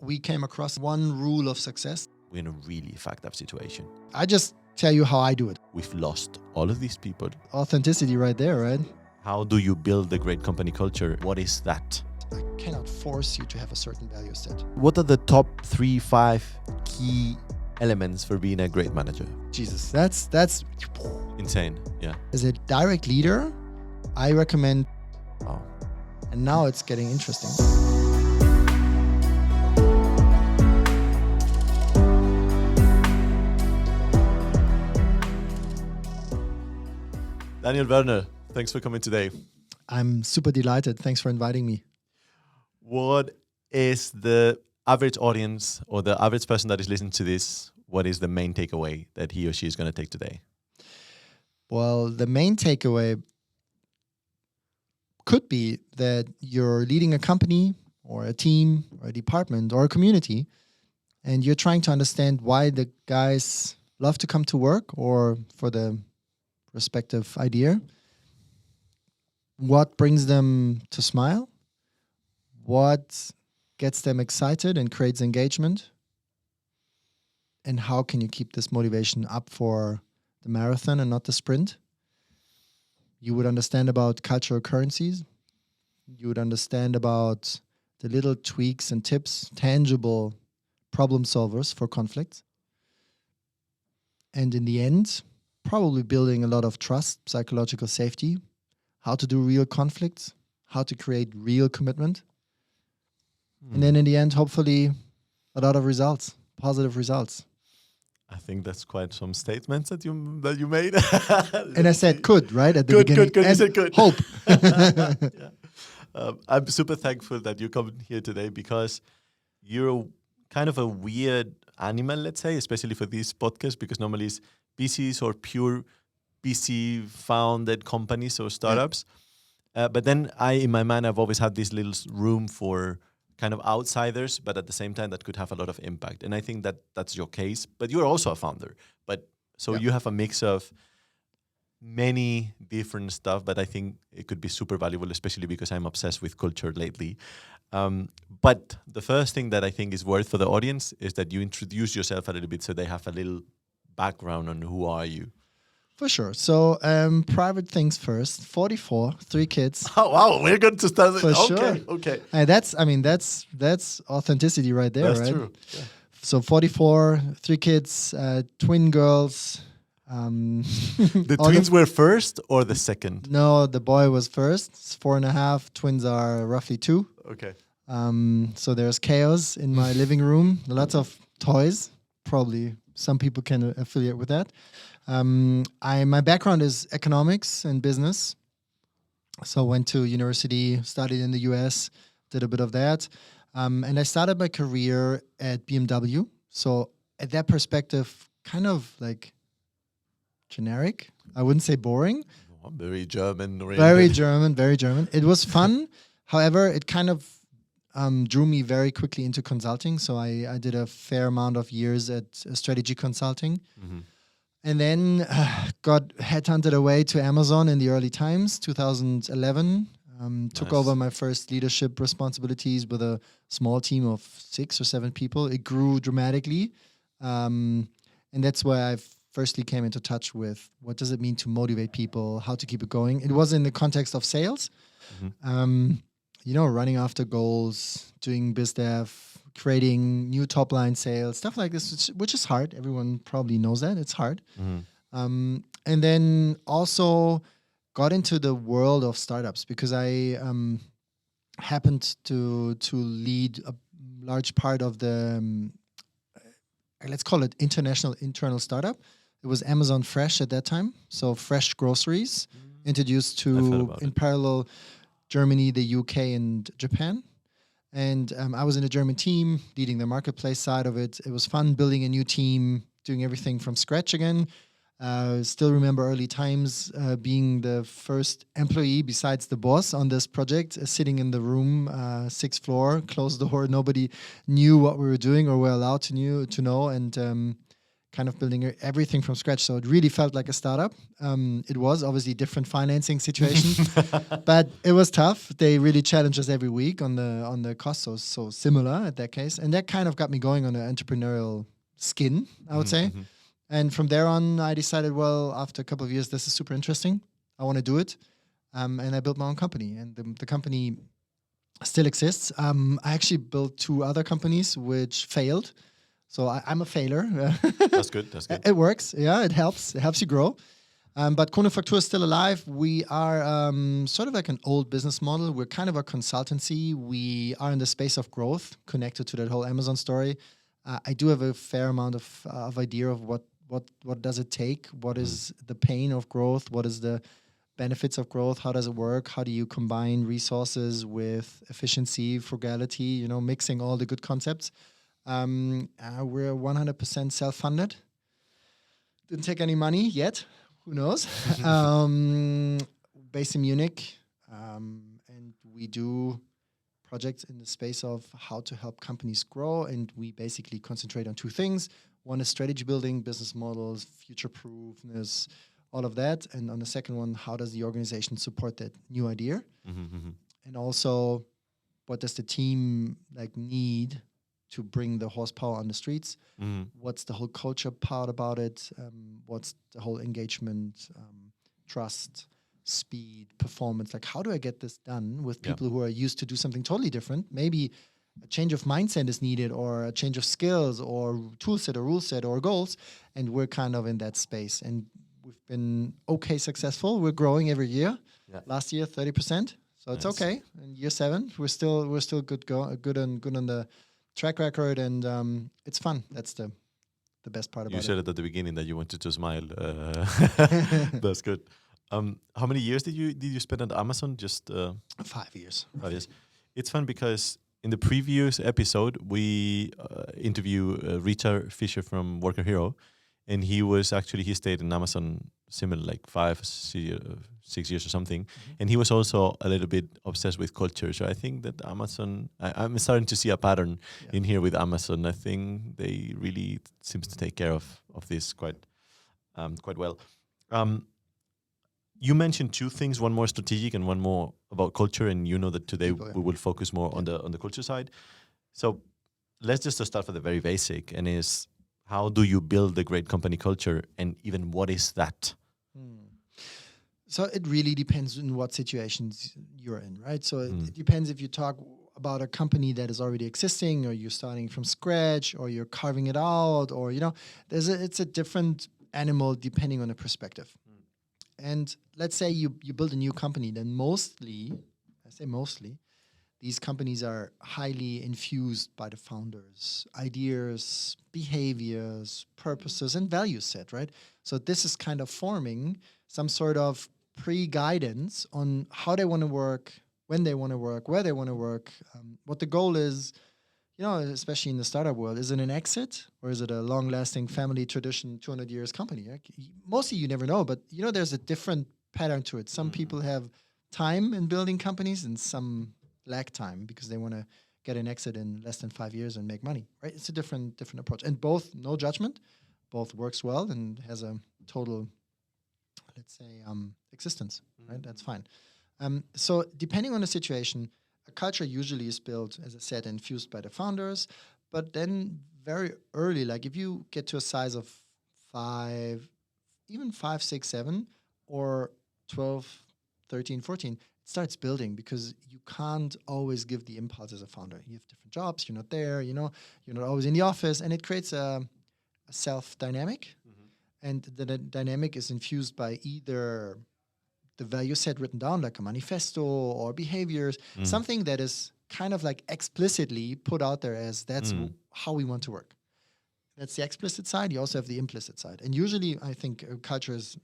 we came across one rule of success. We're in a really fucked up situation. I just tell you how I do it. We've lost all of these people. Authenticity right there, right? How do you build a great company culture? What is that? I cannot force you to have a certain value set. What are the top 3-5 key elements for being a great manager? Jesus, that's Insane. Yeah. as a direct leader, I recommend. Wow. And now it's getting interesting. Daniel, Werner, thanks for coming today. I'm super delighted. Thanks for inviting me. What is the average audience or the average person that is listening to this? What is the main takeaway that he or she is going to take today? Well, the main takeaway could be that you're leading a company or a team or a department or a community, and you're trying to understand why the guys love to come to work or for the respective idea. What brings them to smile? What gets them excited and creates engagement? And how can you keep this motivation up for the marathon and not the sprint? You would understand about cultural currencies. You would understand about the little tweaks and tips, tangible problem solvers for conflicts. And in the end, probably building a lot of trust, psychological safety, how to do real conflicts, how to create real commitment. And then in the end, hopefully, a lot of results, positive results. I think that's quite some statements that you made. And I said could, right? At the beginning. Good. You And said good. Hope. Yeah. I'm super thankful that you come here today because you're kind of a weird animal, let's say, especially for these podcasts, because normally it's VCs or pure VC-founded companies or startups. But then in my mind, I've always had this little room for kind of outsiders, but at the same time that could have a lot of impact. And I think that that's your case, but you're also a founder. But so you have a mix of many different stuff, but I think it could be super valuable, especially because I'm obsessed with culture lately. But the first thing that I think is worth for the audience is that you introduce yourself a little bit so they have a little background on who are you. For sure. So private things first. 44, 3 kids. Oh wow, we're going to start. For sure. Okay. That's authenticity right there, That's right? true. Yeah. So 44, 3 kids, twin girls. The twins were first or the second? No, the boy was first. It's 4.5. Twins are roughly 2. Okay. So there's chaos in my living room. Lots of toys. Probably some people can affiliate with that. My background is economics and business. So went to university, studied in the US, did a bit of that. And I started my career at BMW. So at that perspective, kind of like generic. I wouldn't say boring. Very German. Very German. It was fun. However, it kind of drew me very quickly into consulting. So I did a fair amount of years at strategy consulting. Mm-hmm. And then got headhunted away to Amazon in the early times, 2011. Took over my first leadership responsibilities with a small team of 6 or 7 people. It grew dramatically. And that's where I firstly came into touch with what does it mean to motivate people, how to keep it going. It was in the context of sales, running after goals, doing biz dev, creating new top line sales, stuff like this, which is hard. Everyone probably knows that. It's hard. Mm-hmm. And then also got into the world of startups because I happened to lead a large part of the, let's call it internal startup. It was Amazon Fresh at that time. So fresh groceries introduced to, in parallel, Germany, the UK, and Japan. And I was in a German team, leading the marketplace side of it. It was fun building a new team, doing everything from scratch again. Still remember early times being the first employee besides the boss on this project, sitting in the room, 6th floor, closed door. Nobody knew what we were doing or were allowed to know. And kind of building everything from scratch. So it really felt like a startup. It was obviously different financing situation, but it was tough. They really challenged us every week on the cost. So similar at that case, and that kind of got me going on an entrepreneurial skin, I would say. And from there on, I decided, well, after a couple of years, this is super interesting. I want to do it. And I built my own company, and the company still exists. I actually built 2 other companies which failed. So I'm a failure. That's good. That's good. It works. Yeah, it helps. It helps you grow. But Conufactur is still alive. We are sort of like an old business model. We're kind of a consultancy. We are in the space of growth, connected to that whole Amazon story. I do have a fair amount of idea of what does it take? What is the pain of growth? What is the benefits of growth? How does it work? How do you combine resources with efficiency, frugality, mixing all the good concepts? We're 100% self-funded. Didn't take any money yet. Who knows? Based in Munich. And we do projects in the space of how to help companies grow. And we basically concentrate on 2 things. One is strategy building, business models, future-proofness, all of that. And on the second one, how does the organization support that new idea? And also, what does the team need to bring the horsepower on the streets? What's the whole culture part about it? What's the whole engagement, trust, speed, performance? How do I get this done with people who are used to do something totally different? Maybe a change of mindset is needed, or a change of skills, or tool set, or rule set, or goals. And we're kind of in that space. And we've been successful. We're growing every year. Yeah. Last year, 30%. So it's okay. In year 7, we're still good on the track record, and it's fun. That's the best part about it. You said it at the beginning that you wanted to smile. That's good. How many years did you spend at Amazon? Just 5 years. 5 years. It's fun because in the previous episode we interview Richard Fisher from Worker Hero, and he stayed in Amazon similar 5, 6 years or something, and he was also a little bit obsessed with culture. So I think that Amazon, I'm starting to see a pattern in here with Amazon. I think they really seems to take care of this quite well. You mentioned 2 things, one more strategic and one more about culture, and that today we will focus more on the culture side. So let's just start with the very basic, and is how do you build a great company culture, and even what is that? So it really depends on what situations you're in, right? So it depends if you talk about a company that is already existing, or you're starting from scratch, or you're carving it out, or it's a different animal depending on the perspective. And let's say you build a new company, then mostly, these companies are highly infused by the founders' ideas, behaviors, purposes, and value set, right? So this is kind of forming some sort of pre-guidance on how they want to work, when they want to work, where they want to work, what the goal is, especially in the startup world. Is it an exit, or is it a long-lasting family tradition, 200 years company? Mostly you never know, but there's a different pattern to it. Some people have time in building companies, and some lack time because they want to get an exit in less than 5 years and make money, right? It's a different approach. And both, no judgment, both works well and has a total, let's say, existence, right? That's fine. So depending on the situation, a culture usually is built, as I said, infused by the founders, but then very early, if you get to a size of 5, even 5, 6, 7, or 12, 13, 14, it starts building, because you can't always give the impulse as a founder. You have different jobs, you're not there, you're not always in the office, and it creates a self-dynamic. And the dynamic is infused by either the value set written down, like a manifesto, or behaviors, something that is kind of explicitly put out there as that's how we want to work. That's the explicit side. You also have the implicit side. And usually I think culture is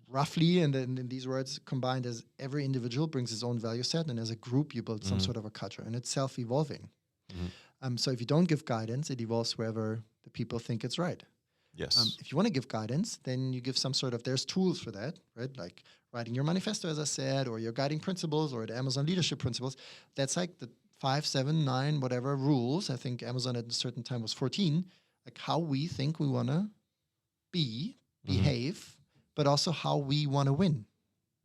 roughly, and then in these words, combined as every individual brings his own value set, and as a group you build some sort of a culture, and it's self-evolving. So if you don't give guidance, it evolves wherever the people think it's right. Yes. If you want to give guidance, then you give some sort of, there's tools for that, right? Like writing your manifesto, as I said, or your guiding principles, or the Amazon leadership principles. That's the 5, 7, 9, whatever rules. I think Amazon at a certain time was 14 like how we think we want to behave, but also how we want to win,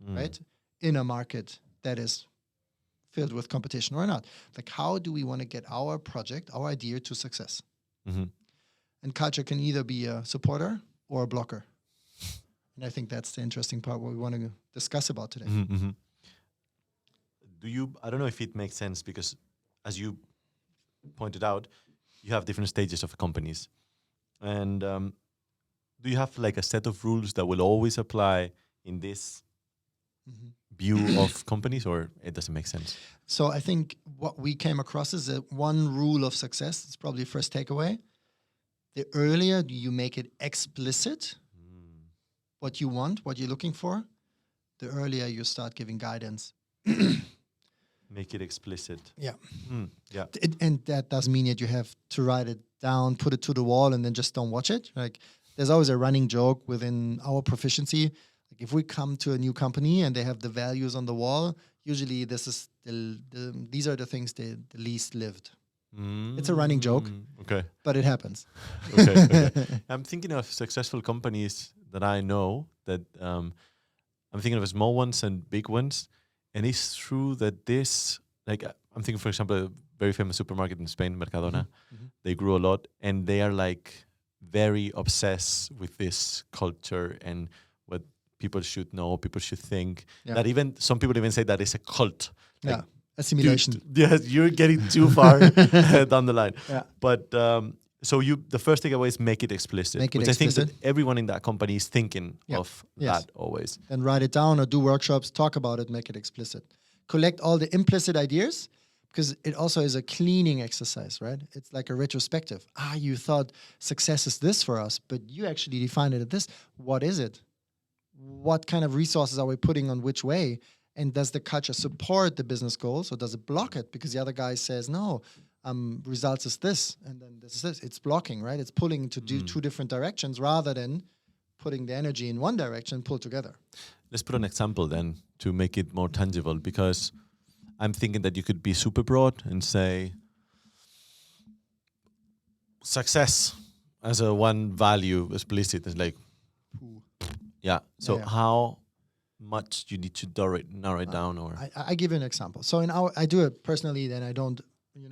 right? In a market that is filled with competition or not. Like, how do we want to get our project, our idea to success? And culture can either be a supporter or a blocker. And I think that's the interesting part what we want to discuss about today. I don't know if it makes sense because, as you pointed out, you have different stages of companies. And do you have like a set of rules that will always apply in this view of companies, or it doesn't make sense? So I think what we came across is that one rule of success, it's probably first takeaway. The earlier you make it explicit, what you want, what you're looking for, the earlier you start giving guidance. Make it explicit. Yeah. Yeah. And that doesn't mean that you have to write it down, put it to the wall, and then just don't watch it. Like, there's always a running joke within our proficiency. Like, if we come to a new company and they have the values on the wall, usually this is these are the things the least lived. It's a running joke, but it happens. Okay. I'm thinking of successful companies that I know that I'm thinking of small ones and big ones. And it's true that I'm thinking, for example, a very famous supermarket in Spain, Mercadona. They grew a lot, and they are like very obsessed with this culture and what people should know, people should think. Yeah. That even some people even say that it's a cult. Like, assimilation. Yes, you're getting too far down the line. Yeah. But so the first takeaway is make it explicit, Make it which explicit. I think that everyone in that company is thinking of that always. Then write it down or do workshops, talk about it, make it explicit. Collect all the implicit ideas, because it also is a cleaning exercise, right? It's like a retrospective. You thought success is this for us, but you actually defined it as this. What is it? What kind of resources are we putting on which way? And does the culture support the business goals, or does it block it? Because the other guy says, no, results is this, and then this is this. It's blocking, right? It's pulling to do two different directions rather than putting the energy in one direction, pull together. Let's put an example then to make it more tangible, because I'm thinking that you could be super broad and say success as a one value explicit is like, So how much you need to narrow it down? Or I give you an example. So I do it personally, then I don't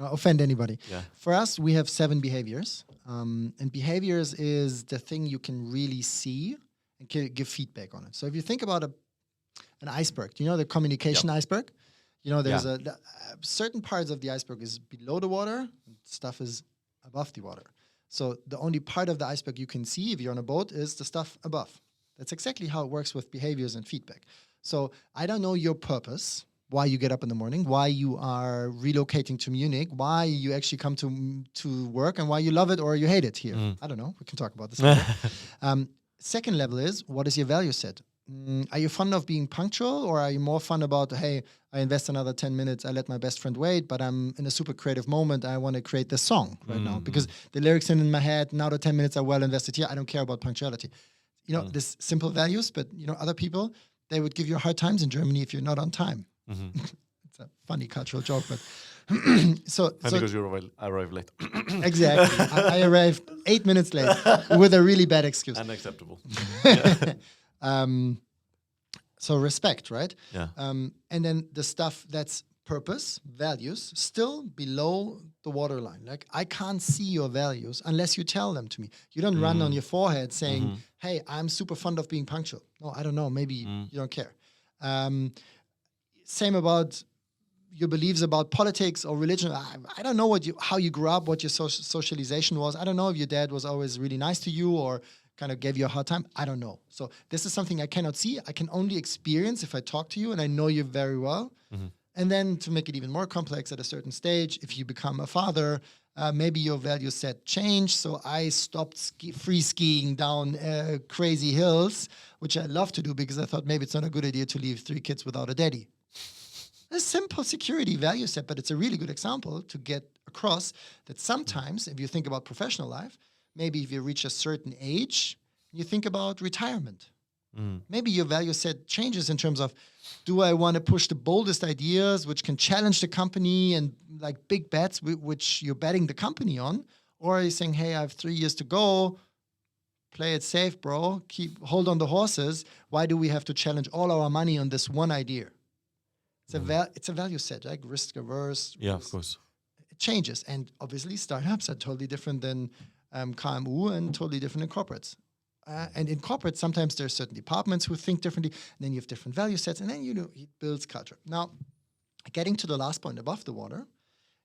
offend anybody. Yeah. For us, we have 7 behaviors. And behaviors is the thing you can really see and give feedback on it. So if you think about an iceberg, the communication iceberg? There's certain parts of the iceberg is below the water, and stuff is above the water. So the only part of the iceberg you can see if you're on a boat is the stuff above. That's exactly how it works with behaviors and feedback. So I don't know your purpose, why you get up in the morning, why you are relocating to Munich, why you actually come to work, and why you love it or you hate it here. I don't know. We can talk about this later. Second level is, what is your value set? Are you fond of being punctual, or are you more fun about, hey, I invest another 10 minutes, I let my best friend wait, but I'm in a super creative moment, I want to create this song right now because the lyrics in my head, now the 10 minutes are well invested here, I don't care about punctuality. This simple values, but other people, they would give you hard times in Germany if you're not on time. It's a funny cultural joke, but because you arrived late. Exactly. I arrived 8 minutes late with a really bad excuse. Unacceptable. So respect, right? Yeah. And then the stuff that's purpose, values, still below the waterline. Like, I can't see your values unless you tell them to me. You don't run on your forehead saying, hey, I'm super fond of being punctual. No, I don't know. Maybe you don't care. Same about your beliefs about politics or religion. I don't know how you grew up, what your socialization was. I don't know if your dad was always really nice to you or kind of gave you a hard time. I don't know. So this is something I cannot see. I can only experience if I talk to you and I know you very well. And then to make it even more complex at a certain stage, if you become a father, maybe your value set changed. So I stopped free skiing down crazy hills, which I love to do because I thought maybe it's not a good idea to leave 3 kids without a daddy. A simple security value set, but it's a really good example to get across that sometimes, if you think about professional life, maybe if you reach a certain age, you think about retirement. Maybe your value set changes in terms of, do I want to push the boldest ideas which can challenge the company and like big bets which you're betting the company on? Or he's saying, hey, I have 3 years to go. Play it safe, bro. Hold on the horses. Why do we have to challenge all our money on this one idea? It's a value set, like risk averse. Yeah, of course. It changes. And obviously startups are totally different than KMU and totally different in corporates. And in corporates, sometimes there's certain departments who think differently. And then you have different value sets. And then, it builds culture. Now, getting to the last point above the water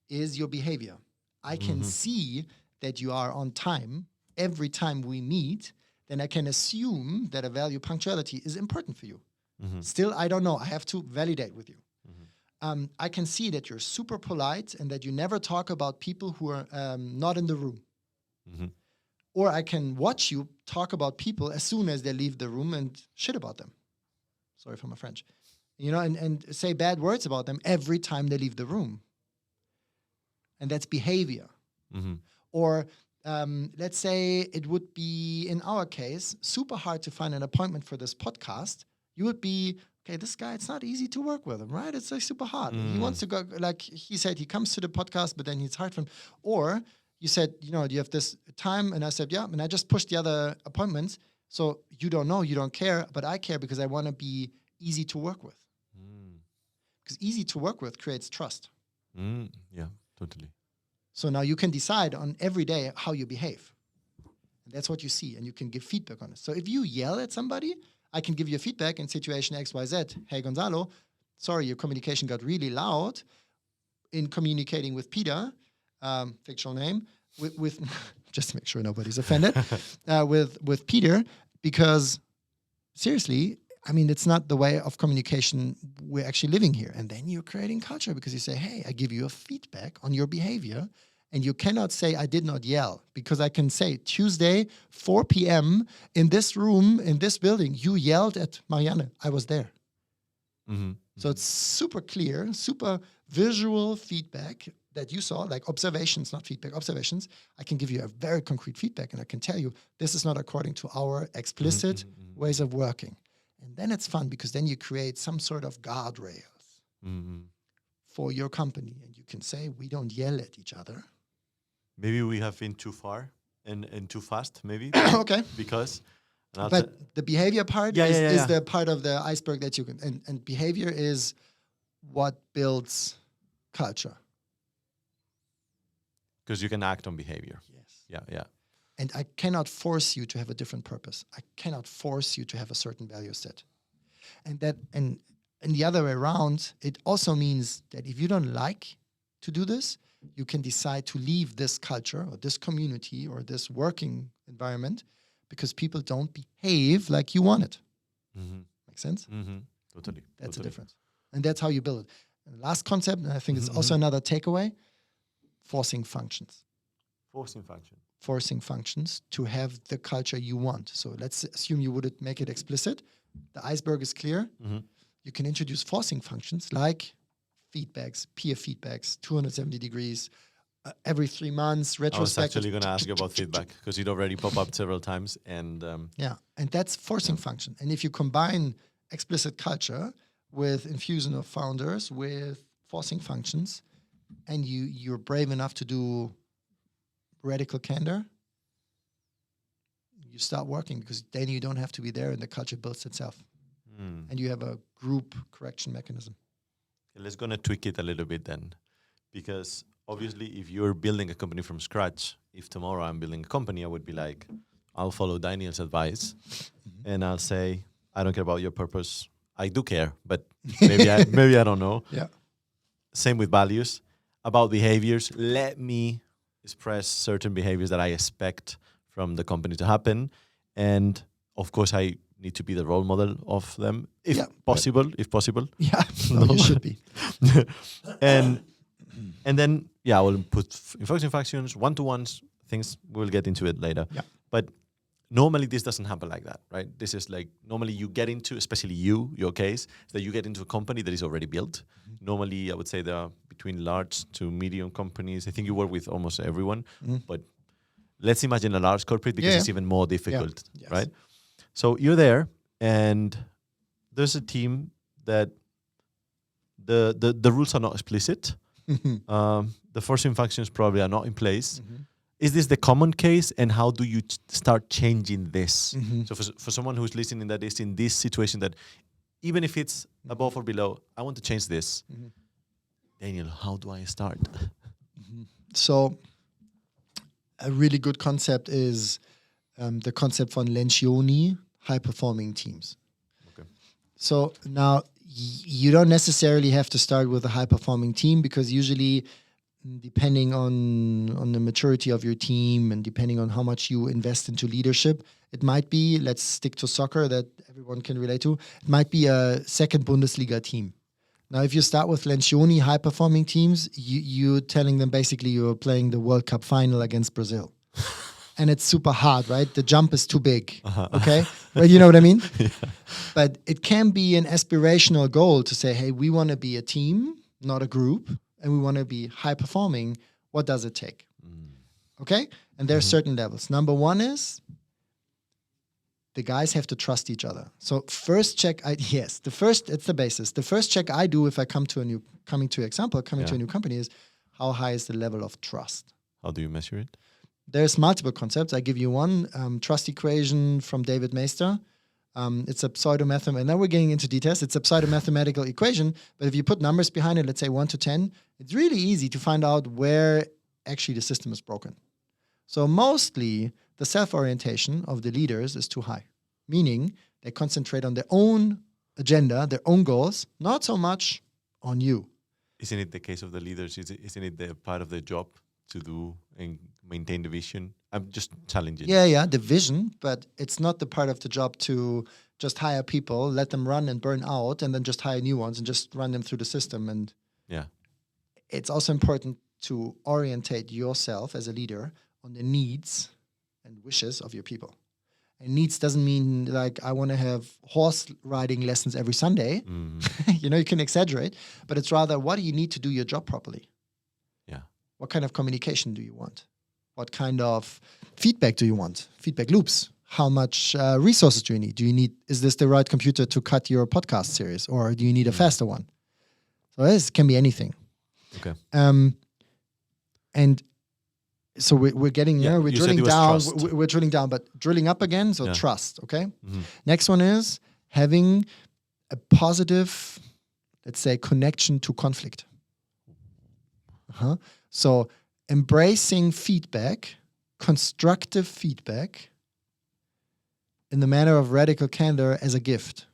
is your behavior. I can see that you are on time every time we meet. Then I can assume that a value punctuality is important for you. Still, I don't know. I have to validate with you. I can see that you're super polite and that you never talk about people who are not in the room. Or I can watch you talk about people as soon as they leave the room and shit about them. Sorry for my French. And say bad words about them every time they leave the room. And that's behavior. Or let's say it would be, in our case, super hard to find an appointment for this podcast. You would be, okay, this guy, it's not easy to work with him, right? It's like super hard. He wants to go, like he said, he comes to the podcast, but then it's hard for him. Or you said, do you have this time? And I said, yeah. And I just pushed the other appointments. So you don't know, you don't care, but I care because I want to be easy to work with. Because easy to work with creates trust. Yeah, totally. So now you can decide on every day how you behave. And that's what you see, and you can give feedback on it. So if you yell at somebody, I can give you feedback in situation XYZ. Hey, Gonzalo, sorry, your communication got really loud in communicating with Peter, fictional name, with just to make sure nobody's offended, with Peter, because seriously, I mean, it's not the way of communication we're actually living here. And then you're creating culture because you say, hey, I give you a feedback on your behavior. And you cannot say, I did not yell, because I can say, Tuesday, 4 p.m. in this room, in this building, you yelled at Marianne. I was there. So it's super clear, super visual feedback that you saw, like observations, not feedback, observations. I can give you a very concrete feedback, and I can tell you, this is not according to our explicit ways of working. And then it's fun, because then you create some sort of guardrails for your company. And you can say, we don't yell at each other. Maybe we have been too far and too fast, maybe. Okay. Because... But the behavior part is the part of the iceberg that you can... And behavior is what builds culture. Because you can act on behavior. Yes. Yeah. And I cannot force you to have a different purpose. I cannot force you to have a certain value set. And the other way around, it also means that if you don't like to do this, you can decide to leave this culture or this community or this working environment because people don't behave like you want it. Make sense? Totally. That's the difference. And that's how you build it. And the last concept, and I think it's also another takeaway, forcing functions. Forcing functions to have the culture you want. So let's assume you wouldn't make it explicit. The iceberg is clear. You can introduce forcing functions like feedbacks, peer feedbacks, 270 degrees, every 3 months, retrospective. I was actually going to ask you about feedback because it already popped up several times. And and that's forcing function. And if you combine explicit culture with infusion of founders, with forcing functions, and you're brave enough to do radical candor, you start working, because then you don't have to be there and the culture builds itself. And you have a group correction mechanism. Let's gonna tweak it a little bit then, because obviously if you're building a company from scratch, if tomorrow I'm building a company, I would be like, I'll follow Daniel's advice and I'll say, I don't care about your purpose. I do care, but maybe I don't know. Yeah. Same with values. About behaviors, let me express certain behaviors that I expect from the company to happen. And of course, I need to be the role model of them, if possible. Yeah, you should be. and then, I will put enforcing factions, one-to-ones, things, we'll get into it later. Yeah. But normally this doesn't happen like that, right? This is like, normally you get into, especially your case, that you get into a company that is already built. Normally, I would say there are between large to medium companies. I think you work with almost everyone, but let's imagine a large corporate, because it's even more difficult, right? So you're there, and there's a team that the rules are not explicit. The forcing functions probably are not in place. is this the common case, and how do you start changing this? Mm-hmm. So for someone who's listening that is in this situation, that even if it's above or below, I want to change this. Mm-hmm. Daniel, how do I start? So a really good concept is the concept von Lencioni, high-performing teams. Okay. So now you don't necessarily have to start with a high-performing team, because usually, depending on the maturity of your team and depending on how much you invest into leadership, it might be, let's stick to soccer that everyone can relate to, it might be a second Bundesliga team. Now, if you start with Lencioni high-performing teams, you're telling them basically you're playing the World Cup final against Brazil. And it's super hard, right? The jump is too big, okay? Well, you know what I mean? Yeah. But it can be an aspirational goal to say, hey, we want to be a team, not a group, and we want to be high-performing. What does it take? Okay? And there are certain levels. Number one is the guys have to trust each other. So first check, it's the basis. The first check I do if I come to a new company is, how high is the level of trust? How do you measure it? There's multiple concepts. I give you one, trust equation from David Meister. It's a pseudo-mathematical, and now we're getting into details. It's a pseudo-mathematical equation, but if you put numbers behind it, let's say 1 to 10, it's really easy to find out where actually the system is broken. So mostly the self-orientation of the leaders is too high, meaning they concentrate on their own agenda, their own goals, not so much on you. Isn't it the case of the leaders? Isn't it the part of their job to do and maintain the vision? I'm just challenging. Yeah, the vision, but it's not the part of the job to just hire people, let them run and burn out, and then just hire new ones and just run them through the system. And yeah, it's also important to orientate yourself as a leader on the needs and wishes of your people. And needs doesn't mean like I want to have horse riding lessons every Sunday. You can exaggerate, but it's rather, what do you need to do your job properly? Yeah. What kind of communication do you want? What kind of feedback do you want? Feedback loops. How much resources do you need? Is this the right computer to cut your podcast series, or do you need a faster one? So this can be anything. Okay. And so we're getting we're drilling down. We're drilling down, but drilling up again. So trust. Okay. Next one is having a positive, let's say, connection to conflict. So embracing feedback, constructive feedback, in the manner of radical candor as a gift.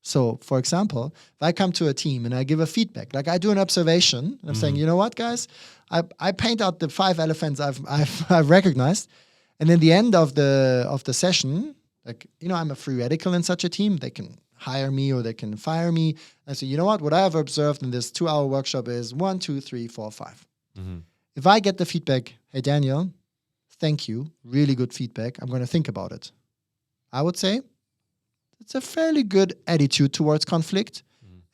So, for example, if I come to a team and I give a feedback, like I do an observation, and I'm saying, you know what, guys, I paint out the 5 elephants I've recognized, and in the end of the session, like, I'm a free radical in such a team. They can hire me or they can fire me. I say, you know what I have observed in this 2-hour workshop is 1, 2, 3, 4, 5. If I get the feedback, hey, Daniel, thank you, really good feedback, I'm going to think about it. I would say it's a fairly good attitude towards conflict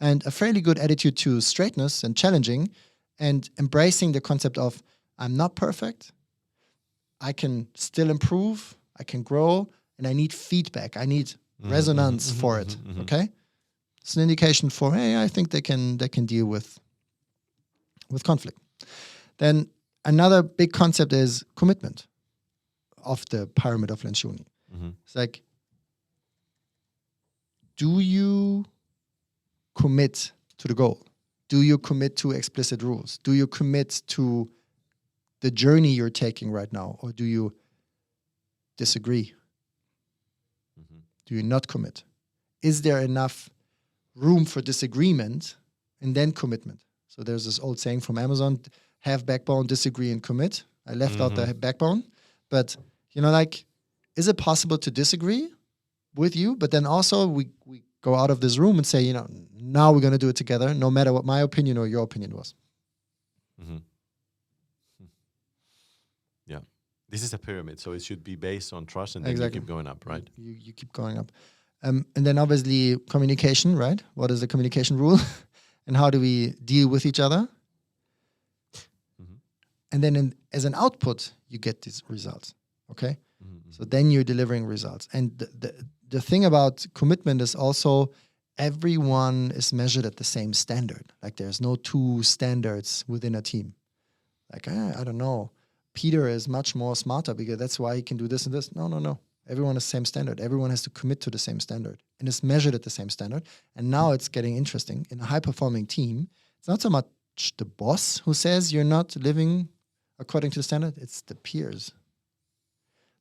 and a fairly good attitude to straightness and challenging and embracing the concept of I'm not perfect, I can still improve, I can grow, and I need feedback. I need resonance for it, okay? It's an indication for, hey, I think they can deal with conflict. Then another big concept is commitment of the pyramid of Lencioni. It's like, do you commit to the goal? Do you commit to explicit rules? Do you commit to the journey you're taking right now? Or do you disagree? Do you not commit? Is there enough room for disagreement and then commitment? So there's this old saying from Amazon, have backbone, disagree, and commit. I left out the backbone. But, is it possible to disagree with you? But then also we go out of this room and say, now we're going to do it together, no matter what my opinion or your opinion was. Yeah. This is a pyramid, so it should be based on trust, and then Exactly. you keep going up, right? You keep going up. And then obviously communication, right? What is the communication rule? And how do we deal with each other? And then as an output, you get these results, okay? So then you're delivering results. And the thing about commitment is also everyone is measured at the same standard. Like there's no 2 standards within a team. Like, I don't know. Peter is much more smarter because that's why he can do this and this. No. Everyone has the same standard. Everyone has to commit to the same standard and is measured at the same standard. And now it's getting interesting. In a high-performing team, it's not so much the boss who says you're not living according to the standard. It's the peers.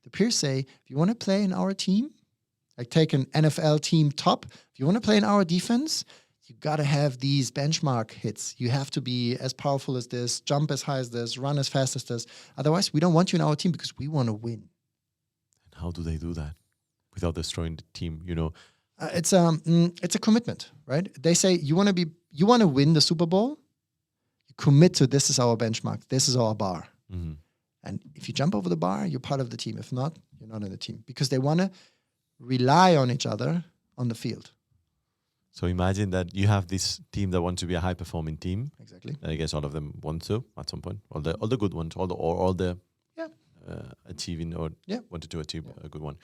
The peers say, if you want to play in our team, like take an NFL team top, if you want to play in our defense, you got to have these benchmark hits. You have to be as powerful as this, jump as high as this, run as fast as this. Otherwise, we don't want you in our team because we want to win. And how do they do that without destroying the team? You know, it's a commitment, right? They say you want to win the Super Bowl. You commit to this is our benchmark. This is our bar. Mm-hmm. And if you jump over the bar, you're part of the team. If not, you're not in the team because they want to rely on each other on the field. So imagine that you have this team that wants to be a high-performing team. Exactly. And I guess all of them want to at some point. All the good ones, all the achieving or wanted to achieve a good one.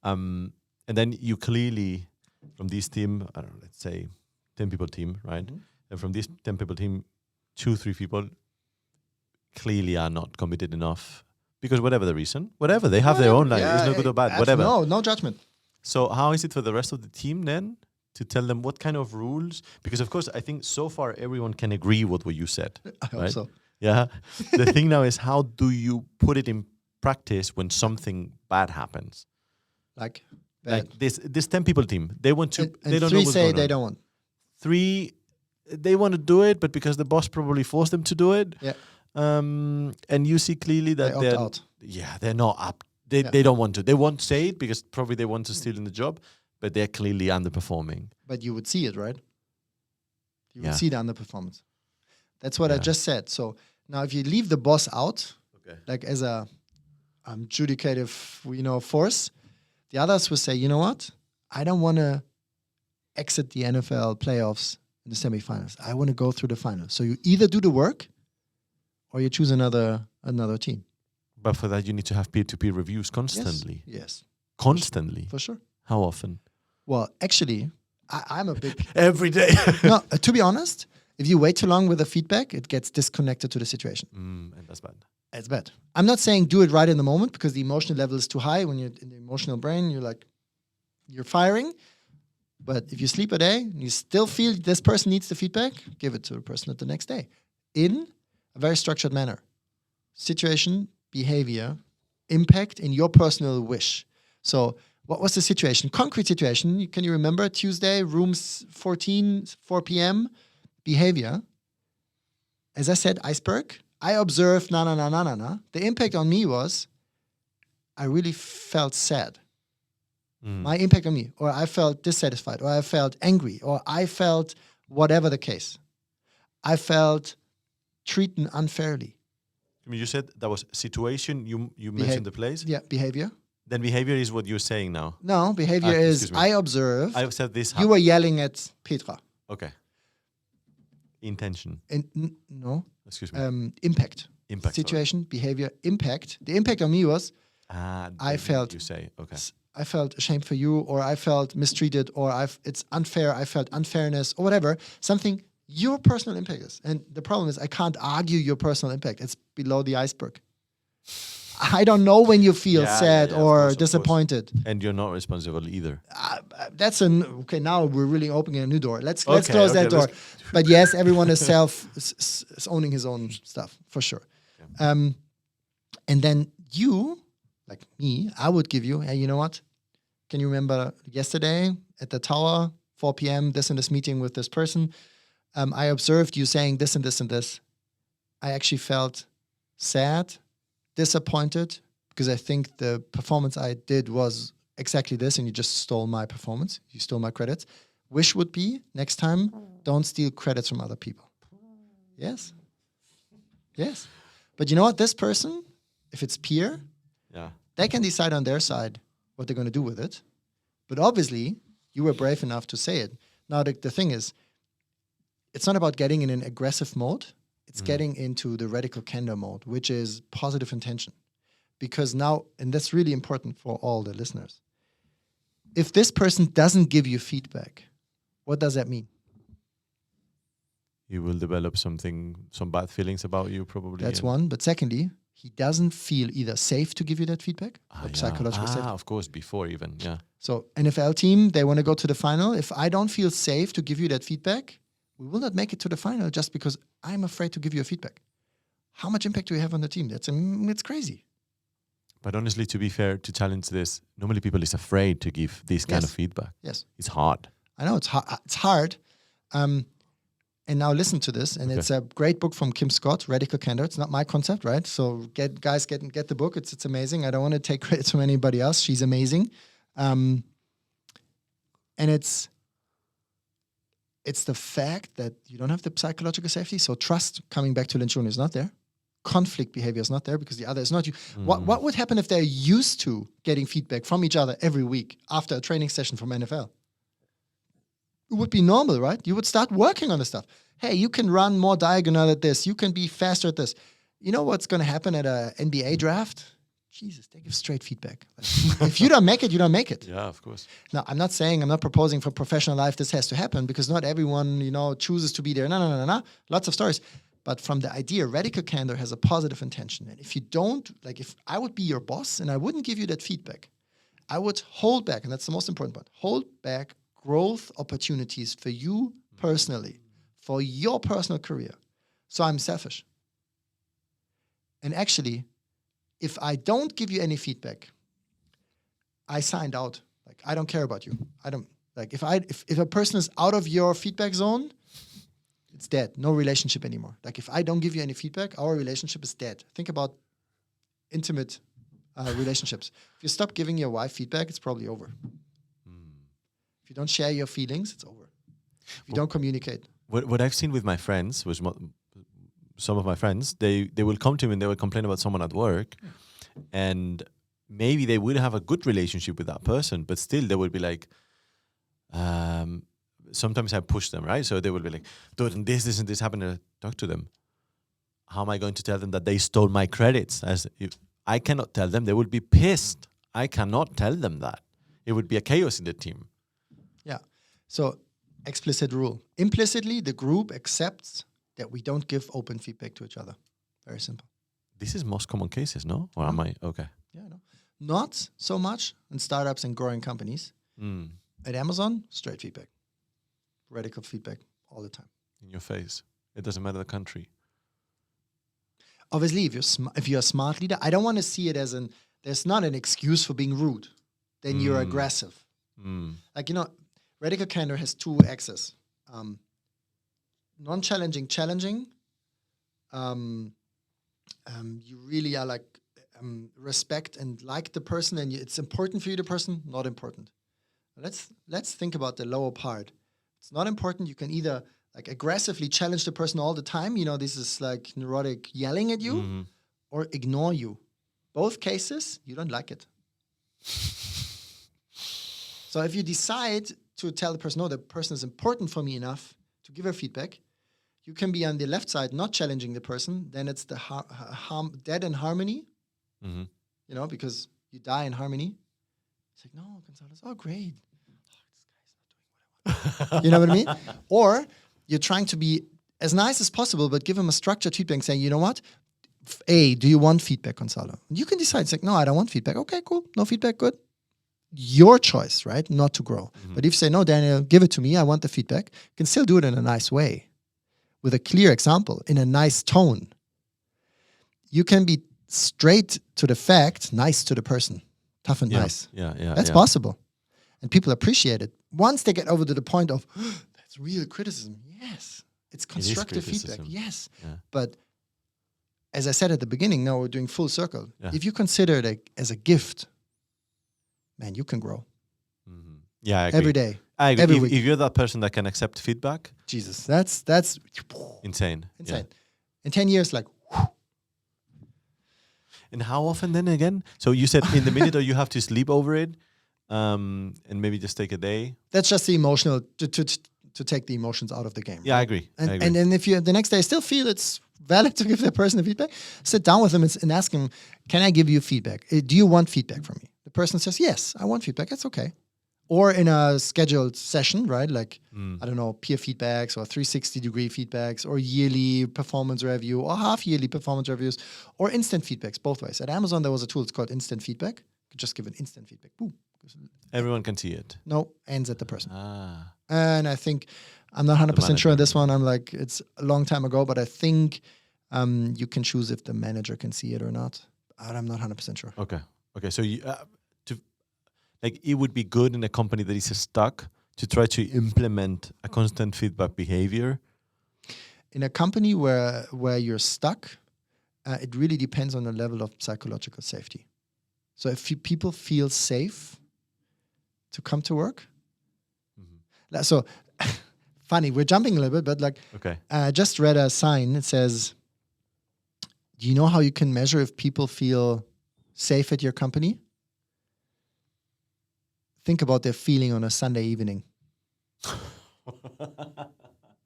And then you clearly, from this team, I don't know, let's say 10 people team, right? Mm-hmm. And from this 10 people team, 2-3 people clearly are not committed enough because whatever the reason, whatever, they have their own life. It's not good or bad, whatever. No judgment. So how is it for the rest of the team then to tell them what kind of rules? Because of course, I think so far everyone can agree with what you said. I hope so. Yeah. The thing now is how do you put it in practice when something bad happens? Like this 10 people team, they want to. And they don't 3 know what's say going they on. don't want. 3, they want to do it, but because the boss probably forced them to do it. Yeah. And you see clearly that they opt out. Yeah, they're not up. They don't want to. They won't say it because probably they want to steal in the job, but they're clearly underperforming. But you would see it, right? You would see the underperformance. That's what I just said. So now if you leave the boss out, like as a judicative, force, the others will say, you know what? I don't want to exit the NFL playoffs in the semifinals. I want to go through the finals. So you either do the work or you choose another team. But for that, you need to have peer-to-peer reviews constantly. Yes. Constantly. For sure. How often? Well, actually, I'm a big... Every day. No, to be honest, if you wait too long with the feedback, it gets disconnected to the situation. And that's bad. It's bad. I'm not saying do it right in the moment because the emotional level is too high. When you're in the emotional brain, you're firing. But if you sleep a day and you still feel this person needs the feedback, give it to the person at the next day in a very structured manner. Situation, behavior, impact in your personal wish. So what was the situation? Concrete situation. Can you remember? Tuesday, rooms 14, 4 p.m., behavior. As I said, iceberg. I observed, The impact on me was, I really felt sad. My impact on me. Or I felt dissatisfied. Or I felt angry. Or I felt whatever the case. I felt treated unfairly. You said that was situation. You mentioned the place. Yeah, behavior. Then behavior is what you're saying now. No, behavior is I observe. I said this. You were yelling at Petra. Okay. Intention. No. Excuse me. Impact. Impact. Situation, behavior, impact. The impact on me was I felt. You say okay. I felt ashamed for you, or I felt mistreated, or it's unfair. I felt unfairness, or whatever. Something your personal impact is. And the problem is I can't argue your personal impact. It's below the iceberg. I don't know when you feel sad or disappointed. And you're not responsible either. That's now we're really opening a new door. Let's close that door. But yes, everyone is is owning his own stuff, for sure. Okay. And then you, like me, I would give you, hey, you know what? Can you remember yesterday at the tower, 4 p.m., this and this meeting with this person? I observed you saying this and this and this. I actually felt sad, disappointed, because I think the performance I did was exactly this, and you just stole my performance. You stole my credits. Wish would be, next time, don't steal credits from other people. Yes? Yes. But you know what? This person, if it's peer, they can decide on their side what they're going to do with it. But obviously, you were brave enough to say it. Now, the thing is, it's not about getting in an aggressive mode. It's getting into the radical candor mode, which is positive intention. Because now, and that's really important for all the listeners, if this person doesn't give you feedback, what does that mean? You will develop some bad feelings about you probably. That's one. But secondly, he doesn't feel either safe to give you that feedback, psychological safety. Of course, before even, yeah. So NFL team, they want to go to the final. If I don't feel safe to give you that feedback, we will not make it to the final just because I'm afraid to give you a feedback. How much impact do we have on the team? It's crazy. But honestly, to be fair, to challenge this, normally people is afraid to give this kind of feedback. Yes. It's hard. I know it's hard. And now listen to this. And it's a great book from Kim Scott, Radical Candor. It's not my concept, right? So get the book. It's amazing. I don't want to take credit from anybody else. She's amazing. And it's the fact that you don't have the psychological safety. So trust, coming back to Lynch is not there. Conflict behavior is not there because the other is not you. What would happen if they're used to getting feedback from each other every week after a training session from NFL? It would be normal, right? You would start working on the stuff. Hey, you can run more diagonal at this. You can be faster at this. You know what's going to happen at an NBA draft? Jesus, they give straight feedback. If you don't make it, you don't make it. Yeah, of course. Now, I'm not proposing for professional life this has to happen because not everyone, chooses to be there. No. Lots of stories. But from the idea, radical candor has a positive intention. And if you don't, if I would be your boss and I wouldn't give you that feedback, I would hold back, and that's the most important part, hold back growth opportunities for you personally, for your personal career. So I'm selfish. And actually, if I don't give you any feedback, I signed out. I don't care about you. I don't if a person is out of your feedback zone, it's dead. No relationship anymore. If I don't give you any feedback, our relationship is dead. Think about intimate relationships. If you stop giving your wife feedback, it's probably over. If you don't share your feelings, it's over. If you don't communicate. What I've seen with my friends, some of my friends, they will come to me and they will complain about someone at work, and maybe they would have a good relationship with that person, but still they would be like, sometimes I push them, right? So they will be like, dude, and this and this happened, and I talk to them. How am I going to tell them that they stole my credits? I cannot tell them. They would be pissed. I cannot tell them that. It would be a chaos in the team. Yeah. So explicit rule. Implicitly, the group accepts that we don't give open feedback to each other. Very simple. This is most common cases, no? Or am I? Okay. Yeah, no. Not so much in startups and growing companies. At Amazon, straight feedback. Radical feedback all the time. In your face. It doesn't matter the country. Obviously, if you're a smart leader, I don't want to see it as there's not an excuse for being rude. Then you're aggressive. Radical candor has two axes. Non-challenging, challenging. You really are respect and like the person, and it's important for you, the person, not important. Let's think about the lower part. It's not important. You can either aggressively challenge the person all the time. This is neurotic yelling at you, or ignore you. Both cases, you don't like it. So if you decide to tell the person, no, the person is important for me enough to give her feedback, you can be on the left side, not challenging the person. Then it's the dead in harmony, because you die in harmony. It's no, Gonzalo's, oh, great. This guy's not doing what I want. You know what I mean? Or you're trying to be as nice as possible, but give him a structured feedback saying, you know what? A, do you want feedback, Gonzalo? You can decide. It's no, I don't want feedback. Okay, cool. No feedback, good. Your choice, right? Not to grow. But if you say, no, Daniel, give it to me. I want the feedback. You can still do it in a nice way with a clear example, in a nice tone. You can be straight to the fact, nice to the person, tough and nice. Yeah. That's possible. And people appreciate it. Once they get over to the point of, that's real criticism. Yes. It's constructive feedback. Yes. Yeah. But as I said at the beginning, now we're doing full circle. Yeah. If you consider it as a gift, man, you can grow. Yeah, I agree. Every day. I agree. If you're that person that can accept feedback, Jesus, that's insane. Yeah. In 10 years, And how often then again? So you said in the minute, or you have to sleep over it, and maybe just take a day. That's just the emotional to take the emotions out of the game. Yeah, right? I agree. And then if you the next day still feel it's valid to give that person the feedback, sit down with them and ask him, can I give you feedback? Do you want feedback from me? The person says, yes, I want feedback. That's okay. or in a scheduled session, right? Like, I don't know, peer feedbacks or 360-degree feedbacks or yearly performance review or half-yearly performance reviews or instant feedbacks, both ways. At Amazon, there was a tool, it's called instant feedback. You could just give an instant feedback. Boom. Everyone can see it. No, ends at the person. Ah. And I think, I'm not 100% sure on this one. I'm like, it's a long time ago, but I think you can choose if the manager can see it or not. I'm not 100% sure. Okay. So you, it would be good in a company that is stuck to try to implement a constant feedback behavior. In a company where you're stuck, it really depends on the level of psychological safety. So if people feel safe to come to work, so funny, we're jumping a little bit, but I just read a sign. It says, do you know how you can measure if people feel safe at your company? Think about their feeling on a Sunday evening.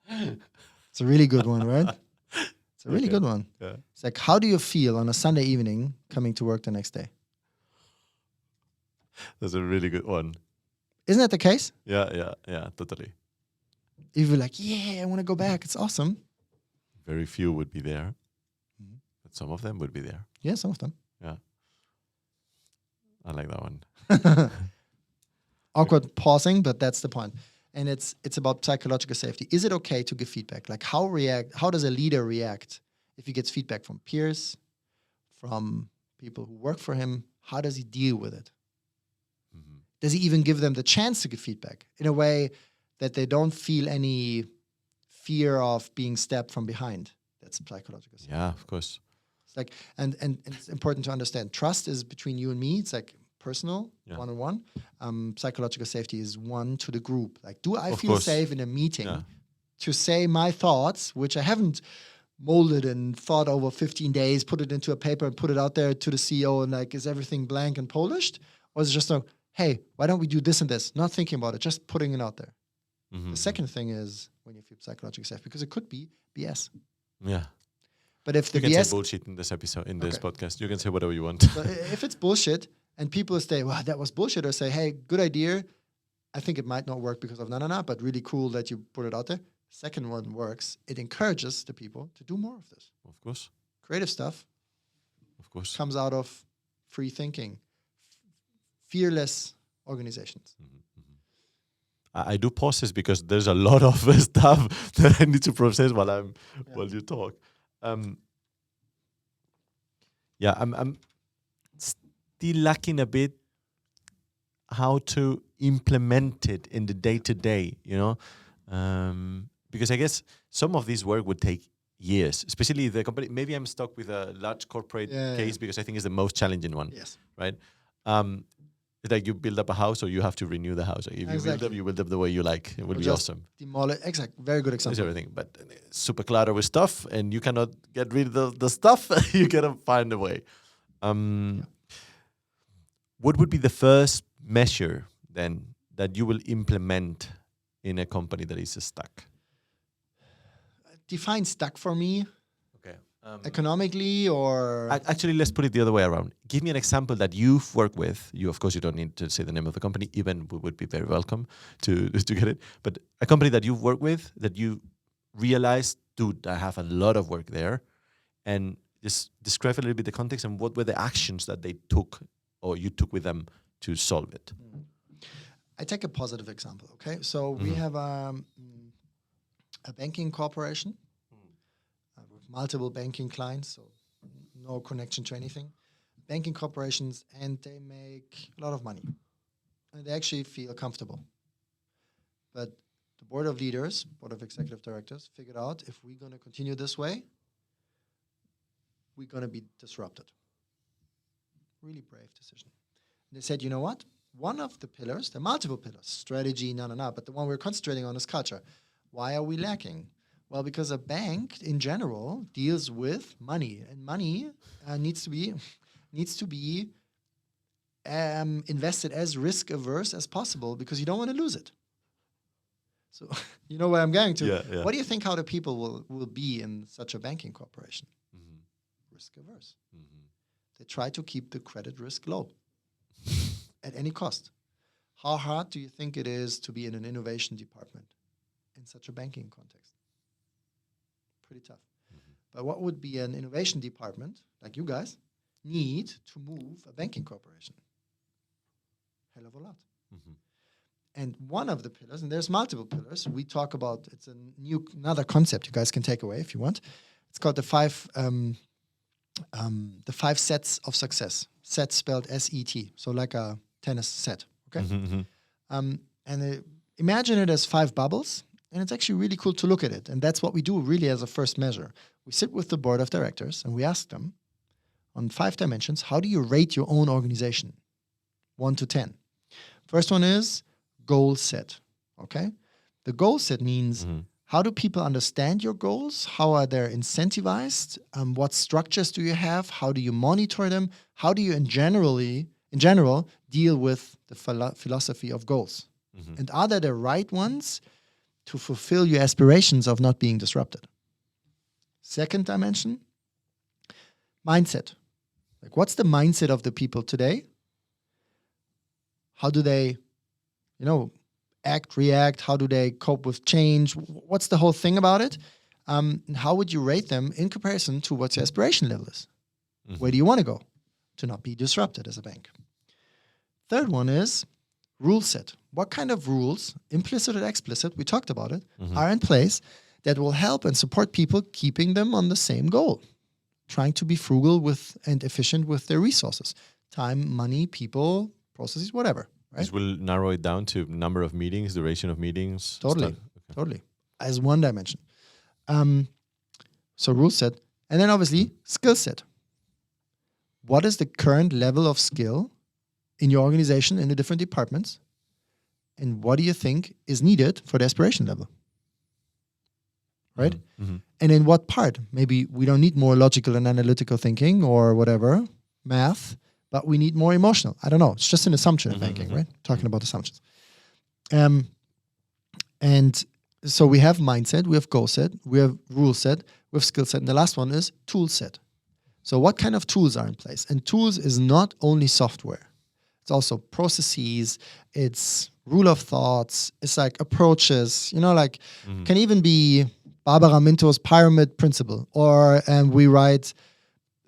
It's a really good one, right? It's a really good one. Yeah. It's like, how do you feel on a Sunday evening coming to work the next day? That's a really good one. Isn't that the case? Yeah, totally. If you're like, yeah, I want to go back. It's awesome. Very few would be there. But some of them would be there. Yeah, some of them. Yeah. I like that one. Awkward pausing, but that's the point. And it's about psychological safety. Is it okay to give feedback? Like how does a leader react if he gets feedback from peers, from people who work for him? How does he deal with it? Does he even give them the chance to give feedback in a way that they don't feel any fear of being stabbed from behind? That's psychological safety. Yeah, of course. It's like, and it's important to understand. Trust is between you and me. It's like personal, one-on-one. Psychological safety is one to the group. Like, do I feel safe in a meeting to say my thoughts, which I haven't molded and thought over 15 days, put it into a paper and put it out there to the CEO, and like, is everything blank and polished? Or is it just like, hey, why don't we do this and this? Not thinking about it, just putting it out there. The second thing is when you feel psychologically safe, because it could be BS. Yeah. But if the you can BS... say bullshit in this episode, in this podcast. You can say whatever you want. So if it's bullshit and people say, well, that was bullshit, or say, hey, good idea, I think it might not work because of na, but really cool that you put it out there. Second one works. It encourages the people to do more of this. Of course. Creative stuff. Of course. Comes out of free thinking. Fearless organizations. I do pause this because there's a lot of stuff that I need to process while you talk. I'm still lacking a bit how to implement it in the day-to-day, because I guess some of this work would take years, especially the company. Maybe I'm stuck with a large corporate case because I think it's the most challenging one. Yes. Right? It's like you build up a house, or you have to renew the house. If you build up the way you like. It would be awesome. Demolish. Exactly. Very good example. It's everything, but super cluttered with stuff, and you cannot get rid of the stuff. You gotta find a way. What would be the first measure then that you will implement in a company that is stuck? Define stuck for me. Okay. Economically, or actually, let's put it the other way around. Give me an example that you've worked with. Of course, you don't need to say the name of the company. Even we would be very welcome to get it. But a company that you've worked with that you realized, dude, I have a lot of work there, and just describe a little bit the context and what were the actions that they took or you took with them to solve it. I take a positive example. Okay, so we have a banking corporation. Multiple banking clients, so no connection to anything. Banking corporations, and they make a lot of money. And they actually feel comfortable. But the board of leaders, board of executive directors, figured out if we're going to continue this way, we're going to be disrupted. Really brave decision. And they said, you know what? One of the pillars, there are multiple pillars, strategy, but the one we're concentrating on is culture. Why are we lacking? Well, because a bank in general deals with money, and money needs to be invested as risk averse as possible because you don't want to lose it. So you know where I'm going to. Yeah. What do you think how the people will be in such a banking corporation? Risk averse. They try to keep the credit risk low at any cost. How hard do you think it is to be in an innovation department in such a banking context? Pretty tough. But what would be an innovation department, like you guys, need to move a banking corporation? Hell of a lot. And one of the pillars, and there's multiple pillars, we talk about, it's another concept you guys can take away if you want. It's called the five sets of success. Set spelled S-E-T, so like a tennis set, okay? Imagine it as 5 bubbles, and it's actually really cool to look at it. And that's what we do really as a first measure. We sit with the board of directors and we ask them on 5 dimensions, how do you rate your own organization? 1 to 10. First one is goal set, okay? The goal set means how do people understand your goals? How are they incentivized? What structures do you have? How do you monitor them? How do you in general deal with the philosophy of goals? And are they the right ones to fulfill your aspirations of not being disrupted? Second dimension, mindset. Like, what's the mindset of the people today? How do they, act, react? How do they cope with change? What's the whole thing about it? And how would you rate them in comparison to what your aspiration level is? Where do you want to go to not be disrupted as a bank? Third one is rule set. What kind of rules, implicit or explicit, we talked about it, are in place that will help and support people keeping them on the same goal, trying to be frugal with and efficient with their resources, time, money, people, processes, whatever. Right? This will narrow it down to number of meetings, duration of meetings. Totally. As one dimension. So rule set. And then obviously skill set. What is the current level of skill in your organization, in the different departments? And what do you think is needed for the aspiration level? Right? And in what part? Maybe we don't need more logical and analytical thinking or whatever, math, but we need more emotional. I don't know. It's just an assumption in banking, right? Talking about assumptions. And so we have mindset, we have goal set, we have rule set, we have skill set, and the last one is tool set. So what kind of tools are in place? And tools is not only software. It's also processes, it's rule of thoughts, it's like approaches, can even be Barbara Minto's pyramid principle, or we write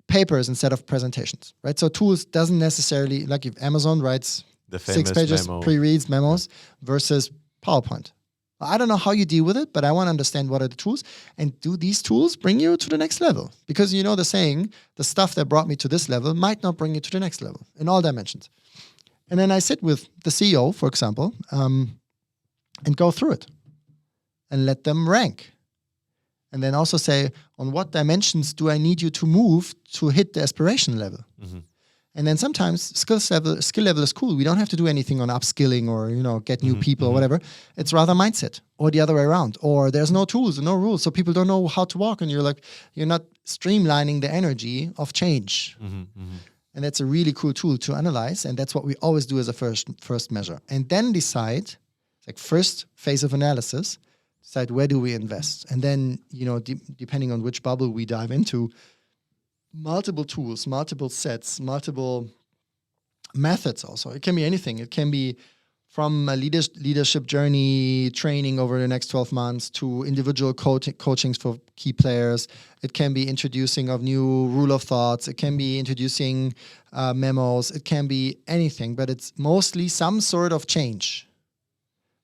papers instead of presentations, right? So tools doesn't necessarily, like if Amazon writes the 6 pages pre-reads memos versus PowerPoint. I don't know how you deal with it, but I want to understand what are the tools, and do these tools bring you to the next level? Because the saying, the stuff that brought me to this level might not bring you to the next level in all dimensions. And then I sit with the CEO, for example, and go through it and let them rank. And then also say, on what dimensions do I need you to move to hit the aspiration level? And then sometimes skill level is cool. We don't have to do anything on upskilling or, get new people or whatever. It's rather mindset, or the other way around. Or there's no tools and no rules, so people don't know how to walk, and you're not streamlining the energy of change. And that's a really cool tool to analyze. And that's what we always do as a first measure. And then decide, like first phase of analysis, decide where do we invest. And then, depending on which bubble we dive into, multiple tools, multiple sets, multiple methods also. It can be anything. It can be from a leadership journey training over the next 12 months to individual coachings for key players. It can be introducing of new rule of thoughts. It can be introducing memos. It can be anything, but it's mostly some sort of change.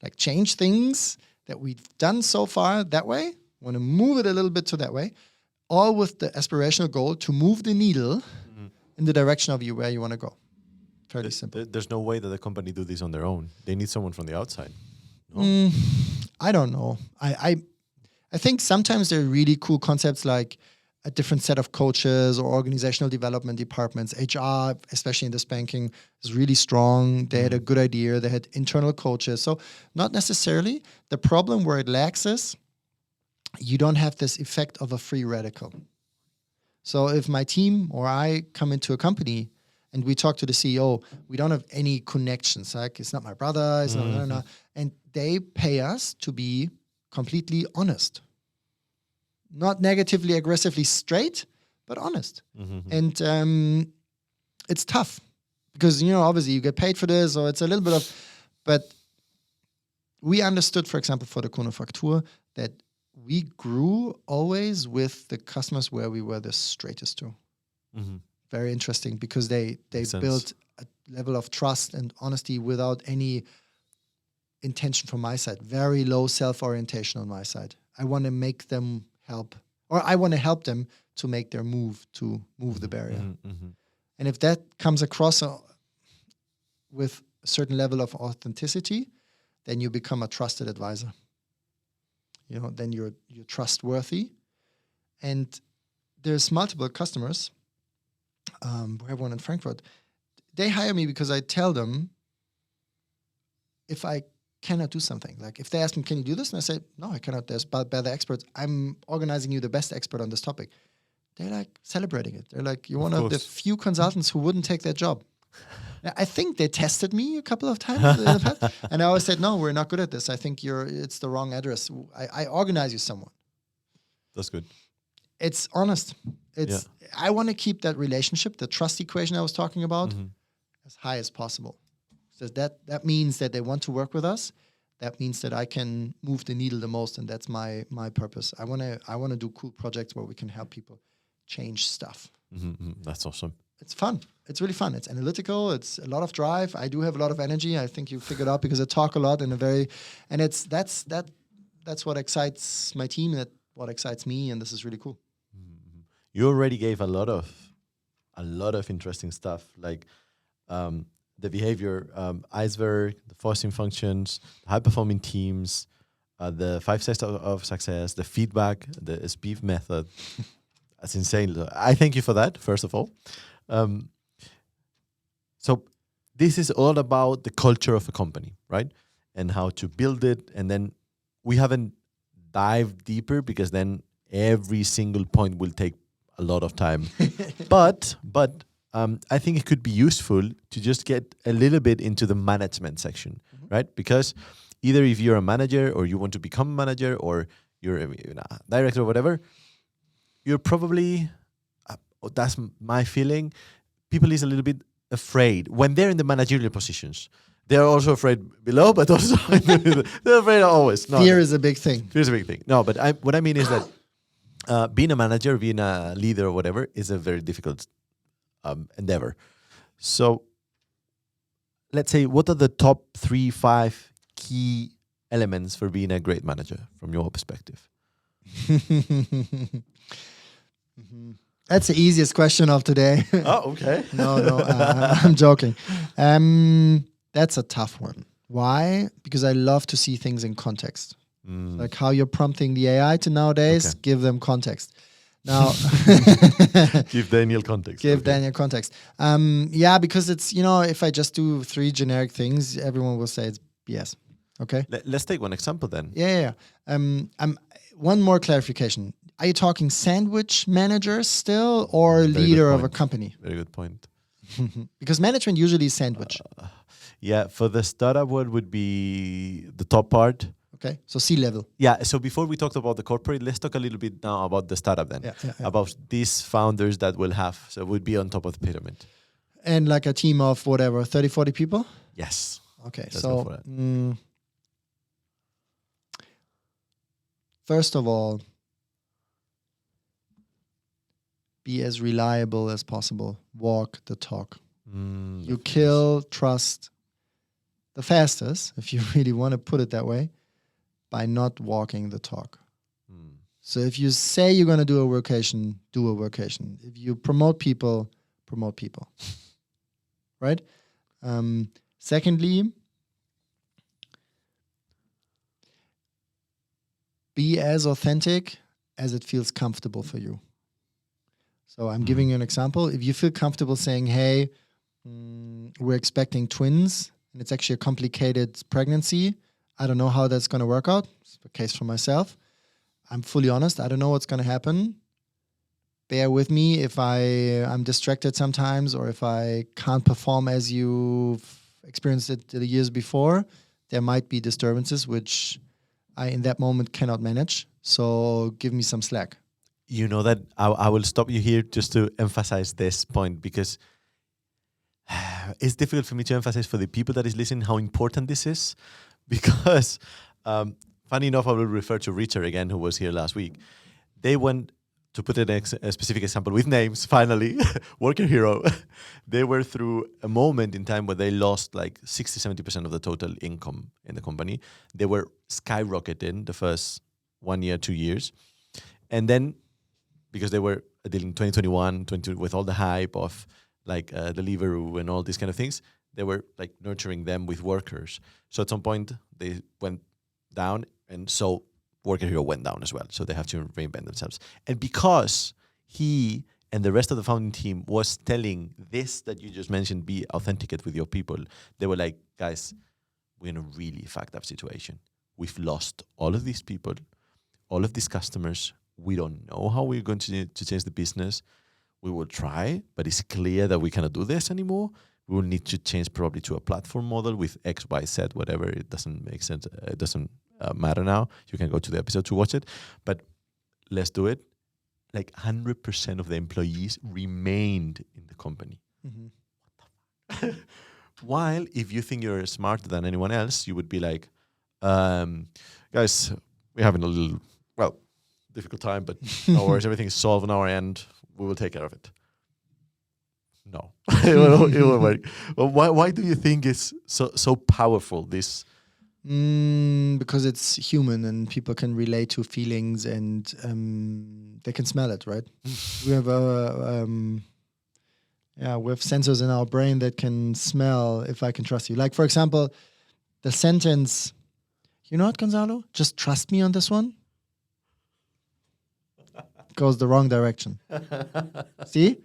Like change things that we've done so far that way, want to move it a little bit to that way, all with the aspirational goal to move the needle in the direction of where you want to go. Fairly simple. There's no way that the company do this on their own. They need someone from the outside. No? I don't know. I think sometimes there are really cool concepts like a different set of coaches or organizational development departments. HR, especially in this banking, is really strong. They had a good idea. They had internal coaches. So not necessarily. The problem where it lacks is you don't have this effect of a free radical. So if my team or I come into a company and we talk to the CEO, we don't have any connections. Like, it's not my brother, it's not. And they pay us to be completely honest. Not negatively, aggressively straight, but honest. And it's tough because, obviously you get paid for this, or it's a little bit of But we understood, for example, for the Conufactur, that we grew always with the customers where we were the straightest to. Mm-hmm. Very interesting, because they built a level of trust and honesty without any intention from my side. Very low self-orientation on my side. I want to make them help, or I want to help them to make their move, to move the barrier. Mm-hmm. And if that comes across with a certain level of authenticity, then you become a trusted advisor. You know, then you're trustworthy. And there's multiple customers. We have one in Frankfurt. They hire me because I tell them if I cannot do something. Like if they ask me, can you do this? And I say, no, I cannot. There's better experts. I'm organizing you the best expert on this topic. They're like celebrating it. They're like, you're one of the few consultants who wouldn't take that job. Now, I think they tested me a couple of times in the past. And I always said, no, we're not good at this. I think it's the wrong address. I organize you someone. That's good. It's honest. I want to keep that relationship, the trust equation I was talking about, as high as possible. So that means that they want to work with us. That means that I can move the needle the most, and that's my purpose. I want to do cool projects where we can help people change stuff. That's awesome. It's fun. It's really fun. It's analytical. It's a lot of drive. I do have a lot of energy. I think you figured out, because I talk a lot and that's what excites my team. That's what excites me, and this is really cool. You already gave a lot of interesting stuff, like the behavior iceberg, the forcing functions, the high-performing teams, the 5 steps of success, the feedback, the SPIF method. That's insane. I thank you for that, first of all. So this is all about the culture of a company, right? And how to build it. And then we haven't dived deeper, because then every single point will take a lot of time. But I think it could be useful to just get a little bit into the management section, right? Because either if you're a manager, or you want to become a manager, or you're a director or whatever, you're probably, that's my feeling, people is a little bit afraid when they're in the managerial positions. They're also afraid below, but also they're afraid always. Fear is a big thing. Fear is a big thing. No, but what I mean is that being a manager, being a leader or whatever is a very difficult endeavor. So let's say, what are the top 3-5 key elements for being a great manager from your perspective? That's the easiest question of today. Oh, okay. No, I'm joking. That's a tough one. Why? Because I love to see things in context. Like how you're prompting the AI to nowadays, give them context. Now, give Daniel context. Daniel context. Because it's, if I just do 3 generic things, everyone will say it's BS. Okay. Let's take one example then. Yeah. One more clarification. Are you talking sandwich managers still, or leader of a company? Very good point. Because management usually is sandwich. For the startup world would be the top part. Okay, so C-level. Yeah, so before we talked about the corporate, let's talk a little bit now about the startup then. About these founders that will have, so it would be on top of the pyramid. And like a team of whatever, 30, 40 people? Yes. Okay, so first of all, be as reliable as possible. Walk the talk. You kill trust the fastest, if you really want to put it that way, by not walking the talk. So if you say you're going to do a workation, do a workation. If you promote people, promote people. Right? Secondly, be as authentic as it feels comfortable for you. So I'm giving you an example. If you feel comfortable saying, hey, we're expecting twins, and it's actually a complicated pregnancy, I don't know how that's going to work out. It's the case for myself. I'm fully honest. I don't know what's going to happen. Bear with me if I'm distracted sometimes, or if I can't perform as you've experienced it the years before. There might be disturbances which I, in that moment, cannot manage. So give me some slack. You know that I will stop you here just to emphasize this point, because it's difficult for me to emphasize for the people that is listening how important this is, because funny enough, I will refer to Richard again, who was here last week. They went, to put a specific example with names, finally, Worker Hero, they were through a moment in time where they lost like 60-70% of the total income in the company. They were skyrocketing the first 1 year, 2 years. And then, because they were dealing 2021, with all the hype of like Deliveroo and all these kind of things, they were like nurturing them with workers. So at some point they went down, and so Worker Hero went down as well. So they have to reinvent themselves. And because he and the rest of the founding team was telling this that you just mentioned, be authenticate with your people, they were like, guys, we're in a really fucked up situation. We've lost all of these people, all of these customers. We don't know how we're going to change the business. We will try, but it's clear that we cannot do this anymore. We will need to change probably to a platform model with X, Y, Z, whatever. It doesn't make sense. It doesn't matter now. You can go to the episode to watch it. But let's do it. Like 100% of the employees remained in the company. Mm-hmm. While if you think you're smarter than anyone else, you would be like, guys, we're having a little, difficult time, but no worries, everything is solved on our end. We will take care of it. No, it will work. Well, why do you think it's so powerful, this? Because it's human and people can relate to feelings, and they can smell it, right? We have we have sensors in our brain that can smell if I can trust you. Like, for example, the sentence, you know what, Gonzalo? Just trust me on this one. Goes the wrong direction. See?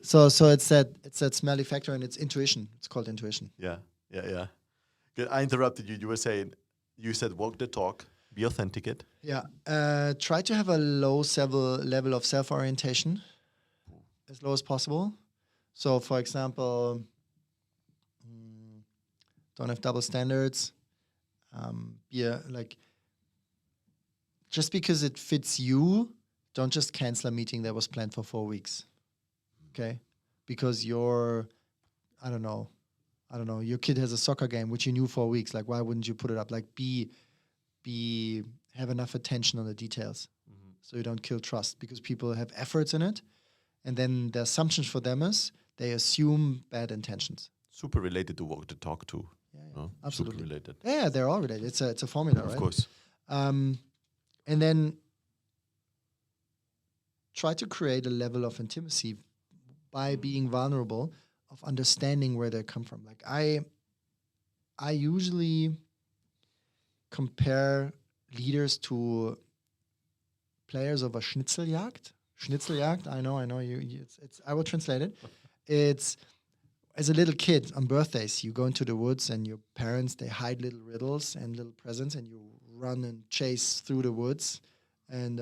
So it's that smelly factor, and it's intuition. It's called intuition. Yeah. Good. I interrupted you. You were saying, you said walk the talk, be authenticate. Yeah. Try to have a low level of self-orientation, as low as possible. So, for example, don't have double standards. Just because it fits you, don't just cancel a meeting that was planned for 4 weeks. Okay? Because your kid has a soccer game, which you knew 4 weeks. Like, why wouldn't you put it up? Like, have enough attention on the details, so you don't kill trust, because people have efforts in it. And then the assumptions for them is they assume bad intentions. Super related to walk the talk too. Yeah, no? Absolutely. Super related. Yeah, they're all related. It's a formula, right? Of course. And then try to create a level of intimacy by being vulnerable, of understanding where they come from. Like, I usually compare leaders to players of a Schnitzeljagd. Schnitzeljagd, I know. I will translate it. It's, as a little kid on birthdays, you go into the woods and your parents, they hide little riddles and little presents, and you run and chase through the woods and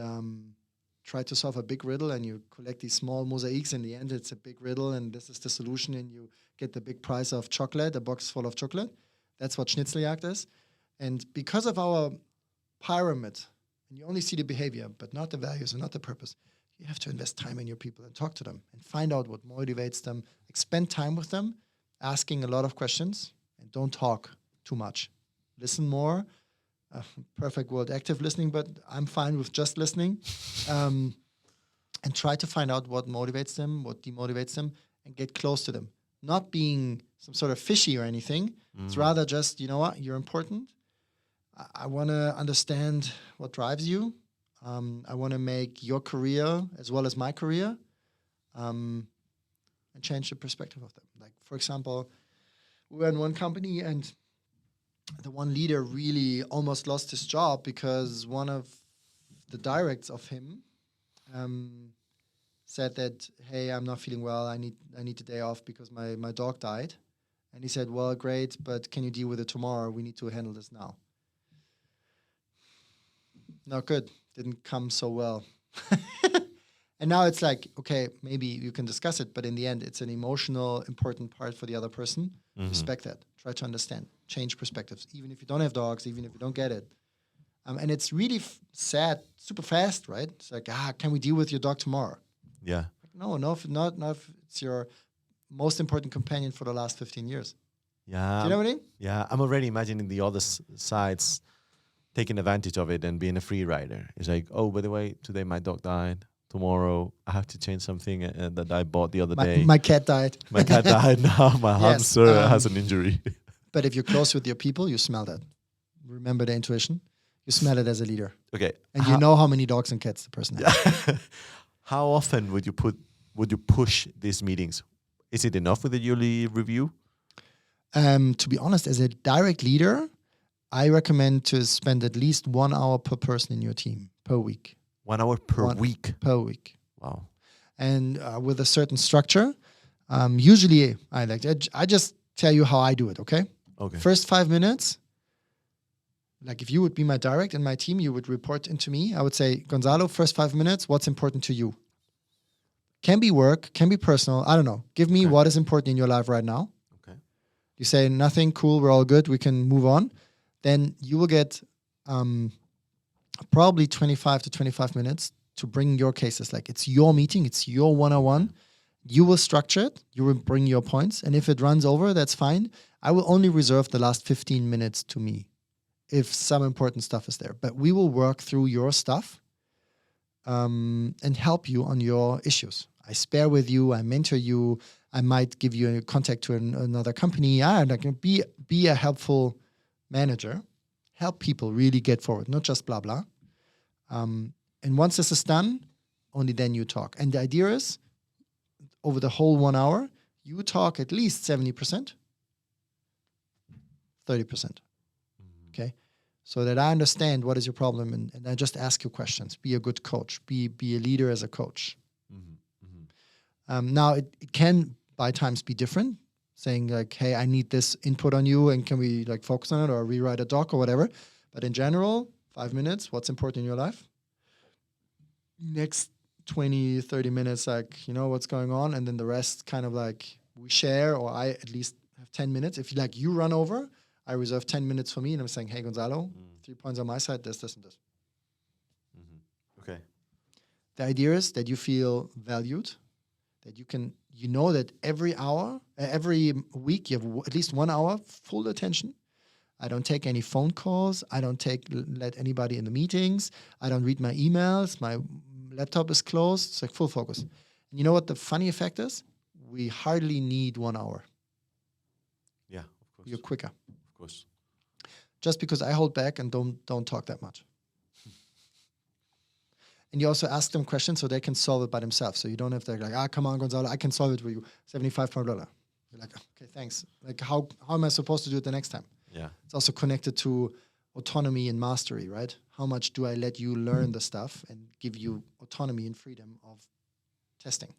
try to solve a big riddle, and you collect these small mosaics. In the end, it's a big riddle, and this is the solution, and you get the big prize of chocolate, a box full of chocolate. That's what Schnitzeljagd is. And because of our pyramid, and you only see the behavior, but not the values and not the purpose, you have to invest time in your people and talk to them and find out what motivates them. Like, spend time with them, asking a lot of questions, and don't talk too much. Listen more. Perfect world active listening, but I'm fine with just listening. And try to find out what motivates them, what demotivates them, and get close to them. Not being some sort of fishy or anything. It's rather just, you know what, you're important. I want to understand what drives you. I want to make your career as well as my career, and change the perspective of them. Like, for example, we were in one company, and the one leader really almost lost his job because one of the directs of him said that, hey, I'm not feeling well. I need the day off because my dog died. And he said, well, great, but can you deal with it tomorrow? We need to handle this now. Not good. Didn't come so well. And now it's like, okay, maybe you can discuss it, but in the end, it's an emotional, important part for the other person. Respect that. Try to understand. Change perspectives. Even if you don't have dogs, even if you don't get it. And it's really sad, super fast, right? It's like, can we deal with your dog tomorrow? Yeah. No, if not if it's your most important companion for the last 15 years. Yeah. Do you know what I mean? Yeah, I'm already imagining the other sides taking advantage of it and being a free rider. It's like, oh, by the way, today my dog died. Tomorrow I have to change something that I bought the other day. My cat died. My cat died now. My Yes, hamster has an injury. But if you're close with your people, you smell that. Remember the intuition? You smell it as a leader. Okay. And you know how many dogs and cats the person has. How often would you push these meetings? Is it enough with a yearly review? To be honest, as a direct leader, I recommend to spend at least 1 hour per person in your team per week. 1 hour per week? Per week. Wow. And with a certain structure, usually I just tell you how I do it, okay? Okay. First 5 minutes, like if you would be my direct in my team, you would report into me. I would say, Gonzalo, first 5 minutes, what's important to you? Can be work, can be personal. I don't know. Give me what is important in your life right now. Okay. You say nothing, cool, we're all good, we can move on. Then you will get probably 25 to 25 minutes to bring your cases. Like it's your meeting, it's your one-on-one. You will structure it, you will bring your points. And if it runs over, that's fine. I will only reserve the last 15 minutes to me if some important stuff is there. But we will work through your stuff and help you on your issues. I spare with you, I mentor you, I might give you a contact to another company. I can be a helpful manager, help people really get forward, not just blah, blah. And once this is done, only then you talk. And the idea is, over the whole 1 hour, you talk at least 70%, 30%. Okay? So that I understand what is your problem and I just ask you questions. Be a good coach. Be a leader as a coach. Now, it can by times be different, saying like, hey, I need this input on you and can we like focus on it or rewrite a doc or whatever. But in general, 5 minutes, what's important in your life? Next 20, 30 minutes, like, you know, what's going on. And then the rest kind of like we share, or I at least have 10 minutes. If you run over, I reserve 10 minutes for me and I'm saying, hey, Gonzalo, 3 points on my side, this, and this. Okay. The idea is that you feel valued, that you know that every week you have at least 1 hour full attention. I don't take any phone calls. I don't let anybody in the meetings. I don't read my emails. My laptop is closed. It's like full focus. And you know what the funny effect is? We hardly need 1 hour. Yeah, of course. You're quicker. Of course. Just because I hold back and don't talk that much. And you also ask them questions so they can solve it by themselves. So you don't have to like, come on, Gonzalo, I can solve it for you. $75. You're like, okay, thanks. Like, how am I supposed to do it the next time? Yeah. It's also connected to autonomy and mastery, right? How much do I let you learn the stuff and give you autonomy and freedom of testing?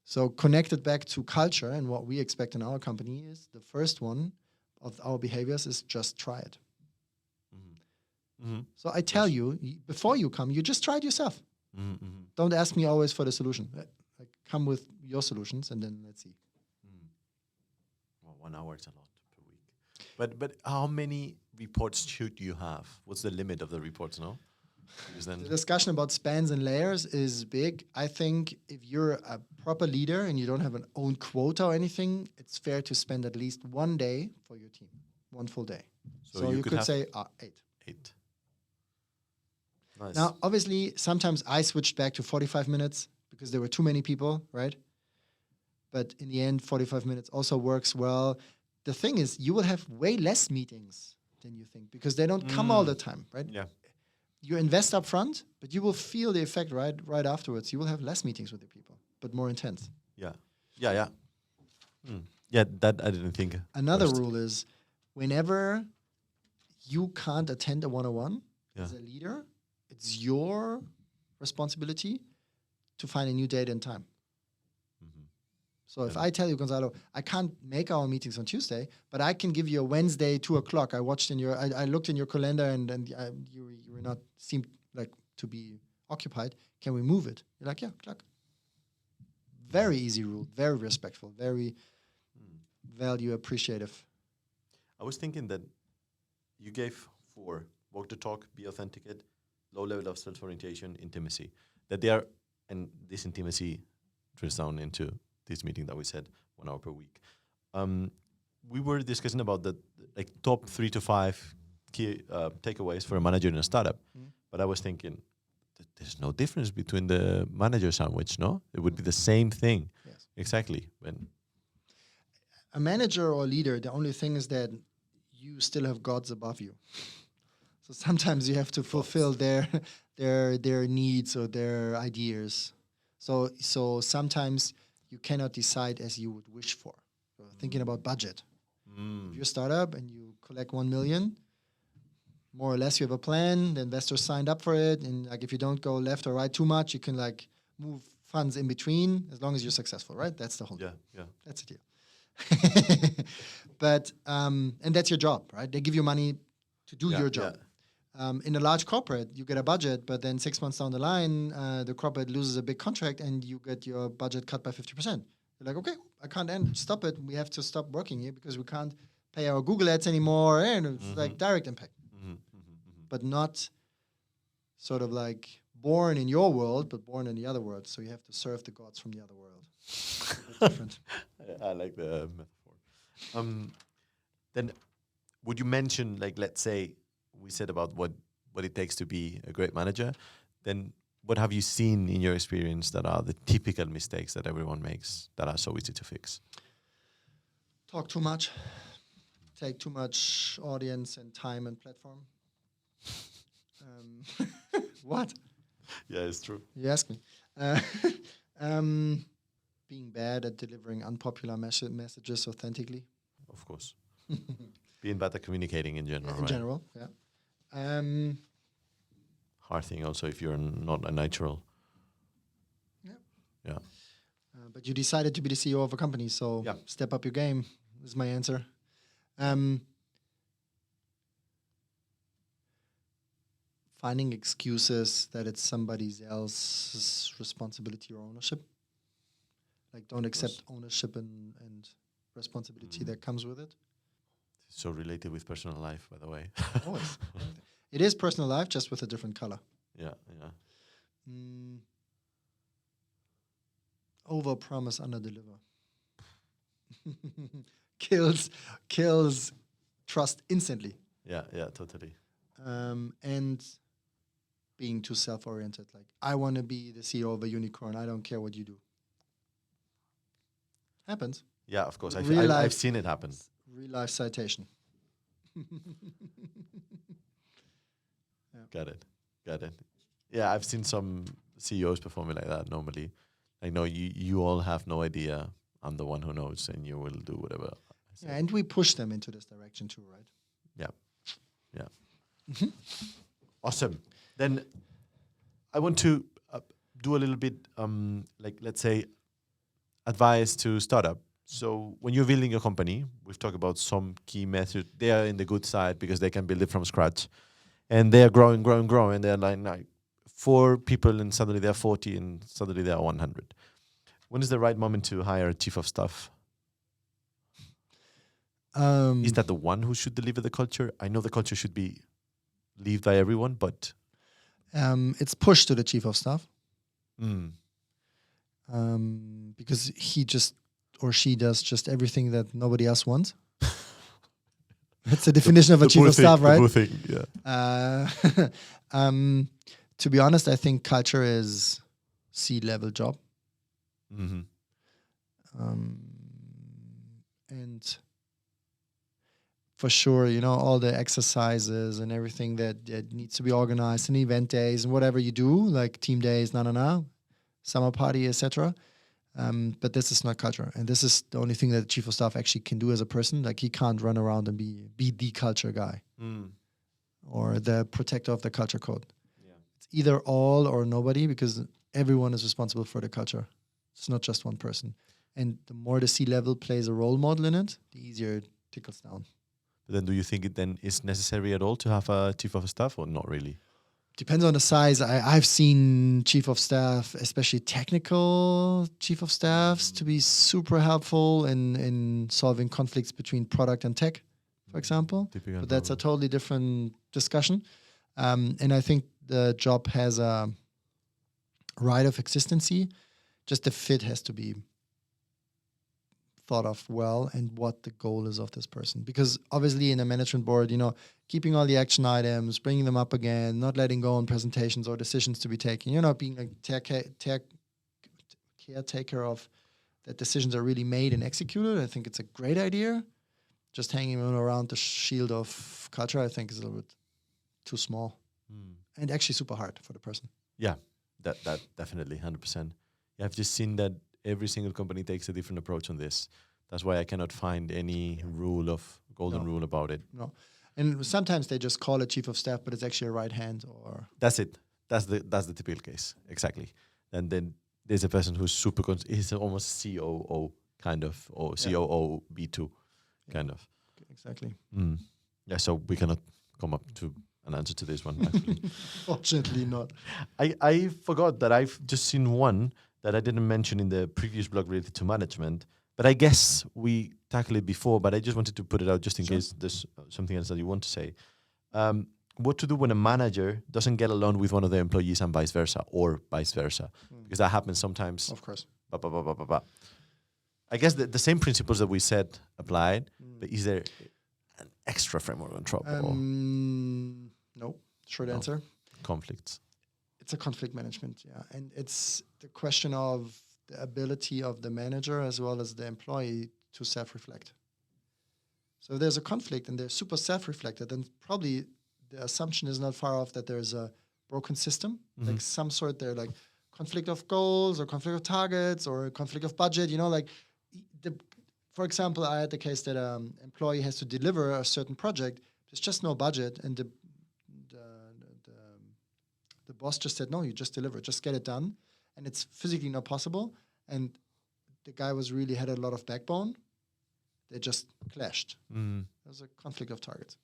So connected back to culture and what we expect in our company is the first one of our behaviors is just try it. So I tell you, before you come, you just try it yourself. Don't ask me always for the solution. Like, come with your solutions and then let's see. Well, 1 hour is a lot per week. But how many reports should you have? What's the limit of the reports now? The discussion about spans and layers is big. I think if you're a proper leader and you don't have an own quota or anything, it's fair to spend at least 1 day for your team, 1 full day. So you could say 8. 8. Nice. Now, obviously, sometimes I switched back to 45 minutes because there were too many people, right? But in the end, 45 minutes also works well. The thing is, you will have way less meetings than you think because they don't come all the time, right? Yeah. You invest up front, but you will feel the effect right afterwards. You will have less meetings with the people, but more intense. Yeah. Yeah. Yeah, that I didn't think. Another rule is whenever you can't attend a one-on-one as a leader, it's your responsibility to find a new date and time. So if I tell you, Gonzalo, I can't make our meetings on Tuesday, but I can give you a Wednesday, 2:00. I looked in your calendar and you were not seemed like to be occupied. Can we move it? You're like, yeah, clock. Very easy rule, very respectful, very value appreciative. I was thinking that you gave 4: walk the talk, be authenticate, low level of self-orientation, intimacy. That they are, and this intimacy drills down into this meeting that we said 1 hour per week. We were discussing about the like top 3 to 5 key takeaways for a manager in a startup. But I was thinking, there's no difference between the manager sandwich, no? It would be the same thing. Yes. Exactly. When A manager or leader, the only thing is that you still have gods above you. So sometimes you have to fulfill their needs or their ideas. So sometimes you cannot decide as you would wish for. So thinking about budget. If you're a startup and you collect 1 million, more or less you have a plan, the investors signed up for it, and like if you don't go left or right too much, you can like move funds in between as long as you're successful, right? That's the whole deal. yeah. That's the deal. But and that's your job, right? They give you money to do your job. In a large corporate, you get a budget, but then 6 months down the line, the corporate loses a big contract and you get your budget cut by 50%. You're like, okay, I can't stop it. We have to stop working here because we can't pay our Google ads anymore. And it's like direct impact, but not sort of like born in your world, but born in the other world. So you have to serve the gods from the other world. Different. I like the metaphor. Then would you mention, like, let's say we said about what it takes to be a great manager, then what have you seen in your experience that are the typical mistakes that everyone makes that are so easy to fix? Talk too much. Take too much audience and time and platform. What? Yeah, it's true. You ask me. Being bad at delivering unpopular messages authentically. Of course. Being bad at communicating in general, In general, yeah. Hard thing also if you're not a natural. Yeah. But you decided to be the CEO of a company, so step up your game is my answer. Finding excuses that it's somebody else's responsibility or ownership. Like, don't accept ownership and responsibility that comes with it. So related with personal life, by the way. Always. It is personal life, just with a different color. Yeah. Over-promise, under-deliver. kills trust instantly. Yeah, totally. And being too self-oriented. Like, I want to be the CEO of a unicorn. I don't care what you do. Happens. Yeah, of course. I've seen it happen. Real life citation. Got it. Yeah, I've seen some CEOs performing like that normally. Like, no, you all have no idea. I'm the one who knows, and you will do whatever I say. Yeah, and we push them into this direction too, right? Yeah. Awesome. Then I want to do a little bit, like, let's say, advice to startup. So when you're building your company, we've talked about some key methods. They are in the good side because they can build it from scratch. And they are growing. They're like 4 people and suddenly they're 40 and suddenly they're 100. When is the right moment to hire a chief of staff? Is that the one who should deliver the culture? I know the culture should be lived by everyone, but... it's pushed to the chief of staff. Because he just or she does just everything that nobody else wants. That's the definition of a chief of staff, right? To be honest, I think culture is C-level job. And for sure, all the exercises and everything that needs to be organized, and event days and whatever you do, like team days, summer party, etc. But this is not culture, and this is the only thing that the chief of staff actually can do as a person. Like, he can't run around and be the culture guy or the protector of the culture code. It's either all or nobody, because everyone is responsible for the culture. It's not just one person. And the more the C-level plays a role model in it, the easier it trickles down. But then do you think it then is necessary at all to have a chief of staff, or not really? Depends on the size. I've seen chief of staff, especially technical chief of staffs, to be super helpful in solving conflicts between product and tech, for example. But that's a totally different discussion. And I think the job has a right of existency. Just the fit has to be thought of well and what the goal is of this person. Because obviously in a management board, keeping all the action items, bringing them up again, not letting go on presentations or decisions to be taken, not being a caretaker of that decisions are really made and executed. I think it's a great idea. Just hanging around the shield of culture, I think, is a little bit too small and actually super hard for the person. Yeah, that definitely 100%. Yeah, I've just seen that every single company takes a different approach on this. That's why I cannot find any golden rule about it. No, and sometimes they just call it chief of staff, but it's actually a right hand or. That's it. That's the typical case, exactly. And then there's a person who's super. He's almost COO kind of, or COO B2 kind of. Exactly. Yeah, so we cannot come up to an answer to this one, actually. Fortunately not. I forgot that I've just seen one that I didn't mention in the previous blog related to management, but I guess we tackled it before, but I just wanted to put it out just in case there's something else that you want to say. What to do when a manager doesn't get along with one of the employees and vice versa, or vice versa, because that happens sometimes. Of course. I guess the same principles that we said applied, but is there an extra framework on top? No. Short answer. Conflicts. It's a conflict management, yeah. And it's the question of the ability of the manager as well as the employee to self-reflect. So if there's a conflict and they're super self-reflected, then probably the assumption is not far off that there's a broken system, like some sort, they're like conflict of goals or conflict of targets or conflict of budget, for example, I had the case that an employee has to deliver a certain project. There's just no budget, and the boss just said, no, you just deliver it, just get it done. And it's physically not possible. And the guy had a lot of backbone. They just clashed. There's a conflict of targets.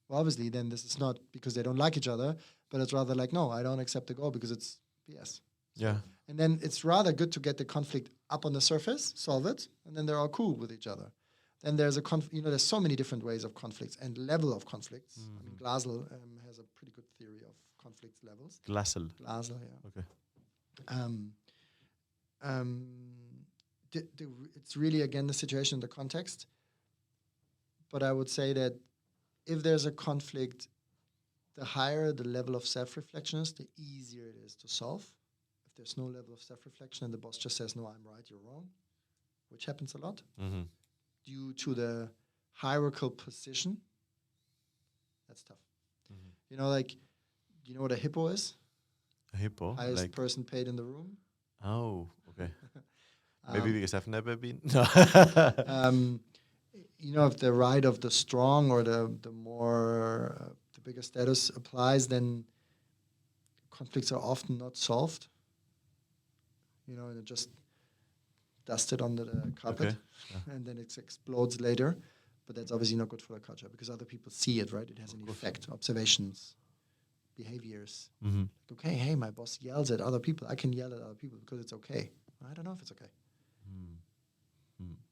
Well, obviously, then this is not because they don't like each other, but it's rather like, no, I don't accept the goal because it's BS. Yeah. And then it's rather good to get the conflict up on the surface, solve it, and then they're all cool with each other. Then there's there's so many different ways of conflicts and level of conflicts. I mean, Glasl has a pretty good theory of conflict levels. Glasl, yeah. Okay. It's really, again, the situation, the context. But I would say that if there's a conflict, the higher the level of self-reflection is, the easier it is to solve. If there's no level of self-reflection and the boss just says, no, I'm right, you're wrong, which happens a lot, due to the hierarchical position, that's tough. You know what a hippo is? A hippo? Highest person paid in the room. Oh, okay. Maybe because I've never been. If the right of the strong or the more the bigger status applies, then conflicts are often not solved. And just dusted under the carpet, and then it explodes later. But that's obviously not good for the culture because other people see it, right? It has an effect, observations, behaviors. Like, okay, hey, my boss yells at other people. I can yell at other people because it's okay. I don't know if it's okay.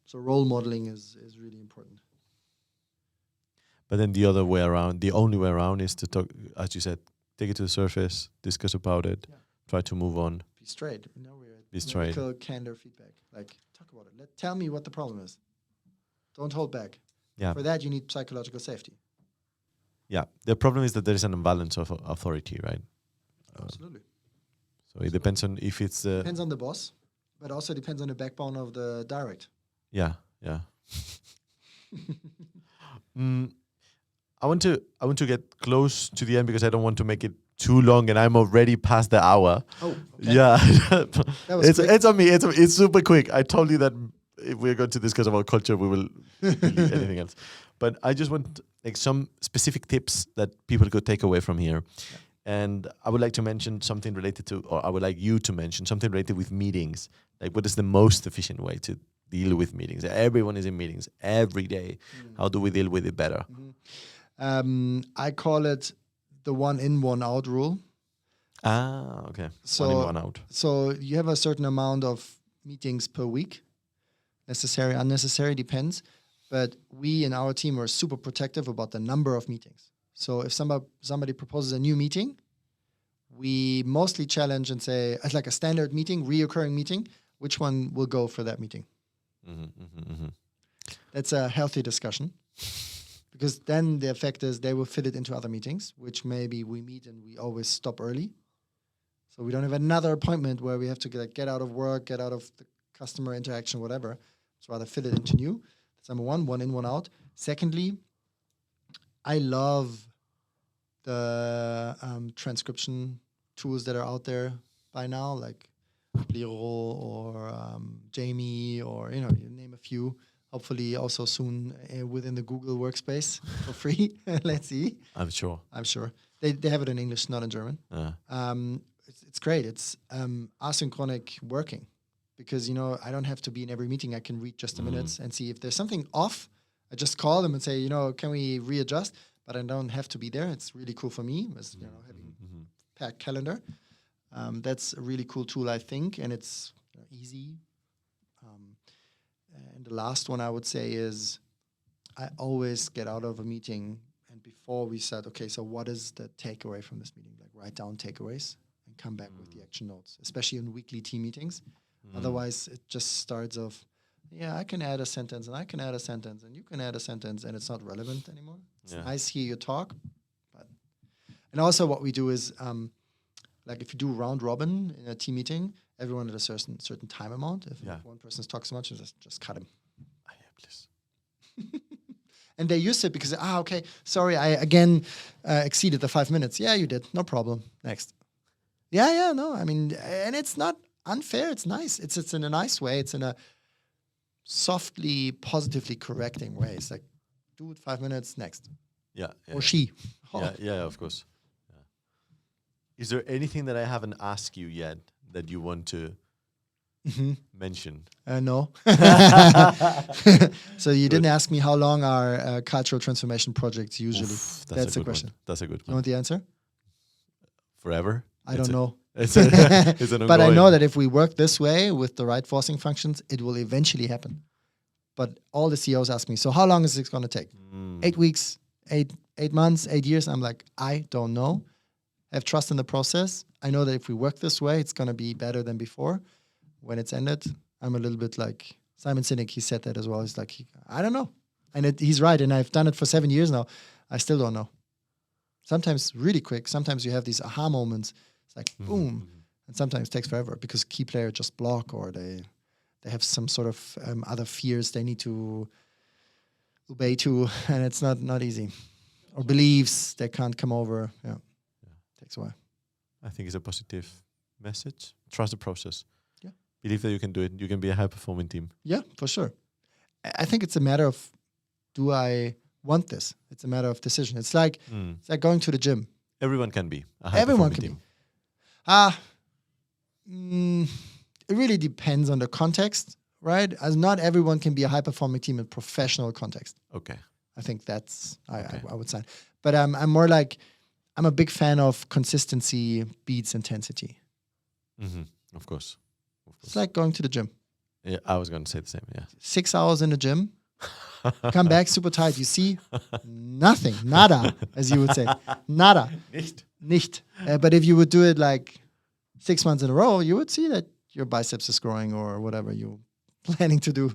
So role modeling is really important. But then the other way around, the only way around is to talk, as you said, take it to the surface, discuss about it, try to move on. Be straight. Be straight. Candor feedback. Like, talk about it. Tell me what the problem is. Don't hold back. Yeah. For that, you need psychological safety. Yeah. The problem is that there is an imbalance of authority, right? Absolutely. So it depends on if it's... depends on the boss, but also depends on the backbone of the direct. Yeah. I want to get close to the end because I don't want to make it too long, and I'm already past the hour. Oh, okay. Yeah. It's on me. It's super quick. I told you that if we're going to discuss about culture, we will leave anything else. But I just want some specific tips that people could take away from here. Yeah. And I would like to mention something related to, or I would like you to mention something related with meetings. Like, what is the most efficient way to deal with meetings? Everyone is in meetings every day. How do we deal with it better? I call it the 1 in, 1 out rule. Okay. So, 1 in, 1 out. So you have a certain amount of meetings per week. Necessary, unnecessary, depends. But we in our team are super protective about the number of meetings. So if somebody proposes a new meeting, we mostly challenge and say, it's like a standard meeting, reoccurring meeting, which one will go for that meeting? That's a healthy discussion. Because then the effect is they will fit it into other meetings, which maybe we meet and we always stop early. So we don't have another appointment where we have to get out of work, get out of the customer interaction, whatever. Let's rather fit it into new. That's number one in, one out. Secondly, I love the transcription tools that are out there by now, like Bliro or Jamie, or you name a few. Hopefully also soon within the Google workspace for free. Let's see. I'm sure. They have it in English, not in German. It's great. It's asynchronic working because, I don't have to be in every meeting. I can read just a minute and see if there's something off. I just call them and say, can we readjust? But I don't have to be there. It's really cool for me as, having packed calendar. That's a really cool tool, I think, and it's easy. And the last one I would say is I always get out of a meeting and before we said, okay, so what is the takeaway from this meeting? Like write down takeaways and come back with the action notes, especially in weekly team meetings. Otherwise, it just starts off, I can add a sentence and I can add a sentence and you can add a sentence and it's not relevant anymore. It's nice hear you talk. And also what we do is, like if you do round robin in a team meeting, everyone at a certain time amount. If one person talks so much, just cut him. Please. And they use it because, okay, sorry, I again exceeded the 5 minutes. Yeah, you did. No problem. Next. No. I mean, and it's not unfair. It's nice. It's in a nice way. It's in a softly, positively correcting way. It's like, do it 5 minutes, next. Yeah. Or she. Yeah, of course. Yeah. Is there anything that I haven't asked you yet that you want to mention? No. So you didn't ask me how long are cultural transformation projects usually. That's a question. That's a good one. You want the answer? Forever? I don't know. It's an but I know that if we work this way with the right forcing functions, it will eventually happen. But all the CEOs ask me, so how long is it going to take? 8 weeks, 8 months, 8 years? I'm like, I don't know. Have trust in the process. I know that if we work this way, it's going to be better than before. When it's ended, I'm a little bit like Simon Sinek. He said that as well. He's like, I don't know. And he's right. And I've done it for 7 years now. I still don't know. Sometimes really quick. Sometimes you have these aha moments. It's like, boom. And sometimes it takes forever because key players just block or they have some sort of other fears they need to obey to. And it's not easy. Or beliefs they can't come over. Yeah. Takes a while. I think it's a positive message. Trust the process. Yeah. Believe that you can do it. You can be a high-performing team. Yeah, for sure. I think it's a matter of, do I want this? It's a matter of decision. It's like going to the gym. Everyone can be a high-performing team. It really depends on the context, right? As not everyone can be a high-performing team in professional context. Okay. I think that's, I would say. But I'm more like, I'm a big fan of consistency beats intensity. Of course. It's like going to the gym. Yeah, I was going to say the same, 6 hours in the gym, come back super tired. You see nothing, nada, as you would say. Nada. Nicht. But if you would do it like 6 months in a row, you would see that your biceps is growing or whatever you're planning to do.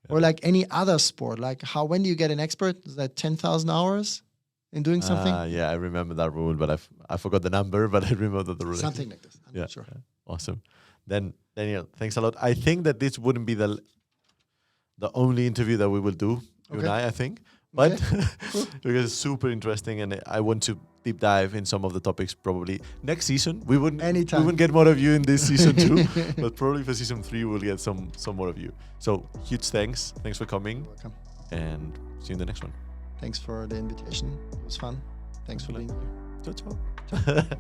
Or like any other sport. Like when do you get an expert? Is that 10,000 hours? In doing something? Yeah, I remember that rule, but I forgot the number, but I remember the rule. Something like this. I'm not sure. Awesome. Then, Daniel, thanks a lot. I think that this wouldn't be the only interview that we will do, you and I think. But because it's super interesting and I want to deep dive in some of the topics probably next season. We wouldn't get more of you in this season too, but probably for season 3 we'll get some more of you. So huge thanks. Thanks for coming. You're welcome. And see you in the next one. Thanks for the invitation. It was fun. Thanks for being here. Ciao, ciao.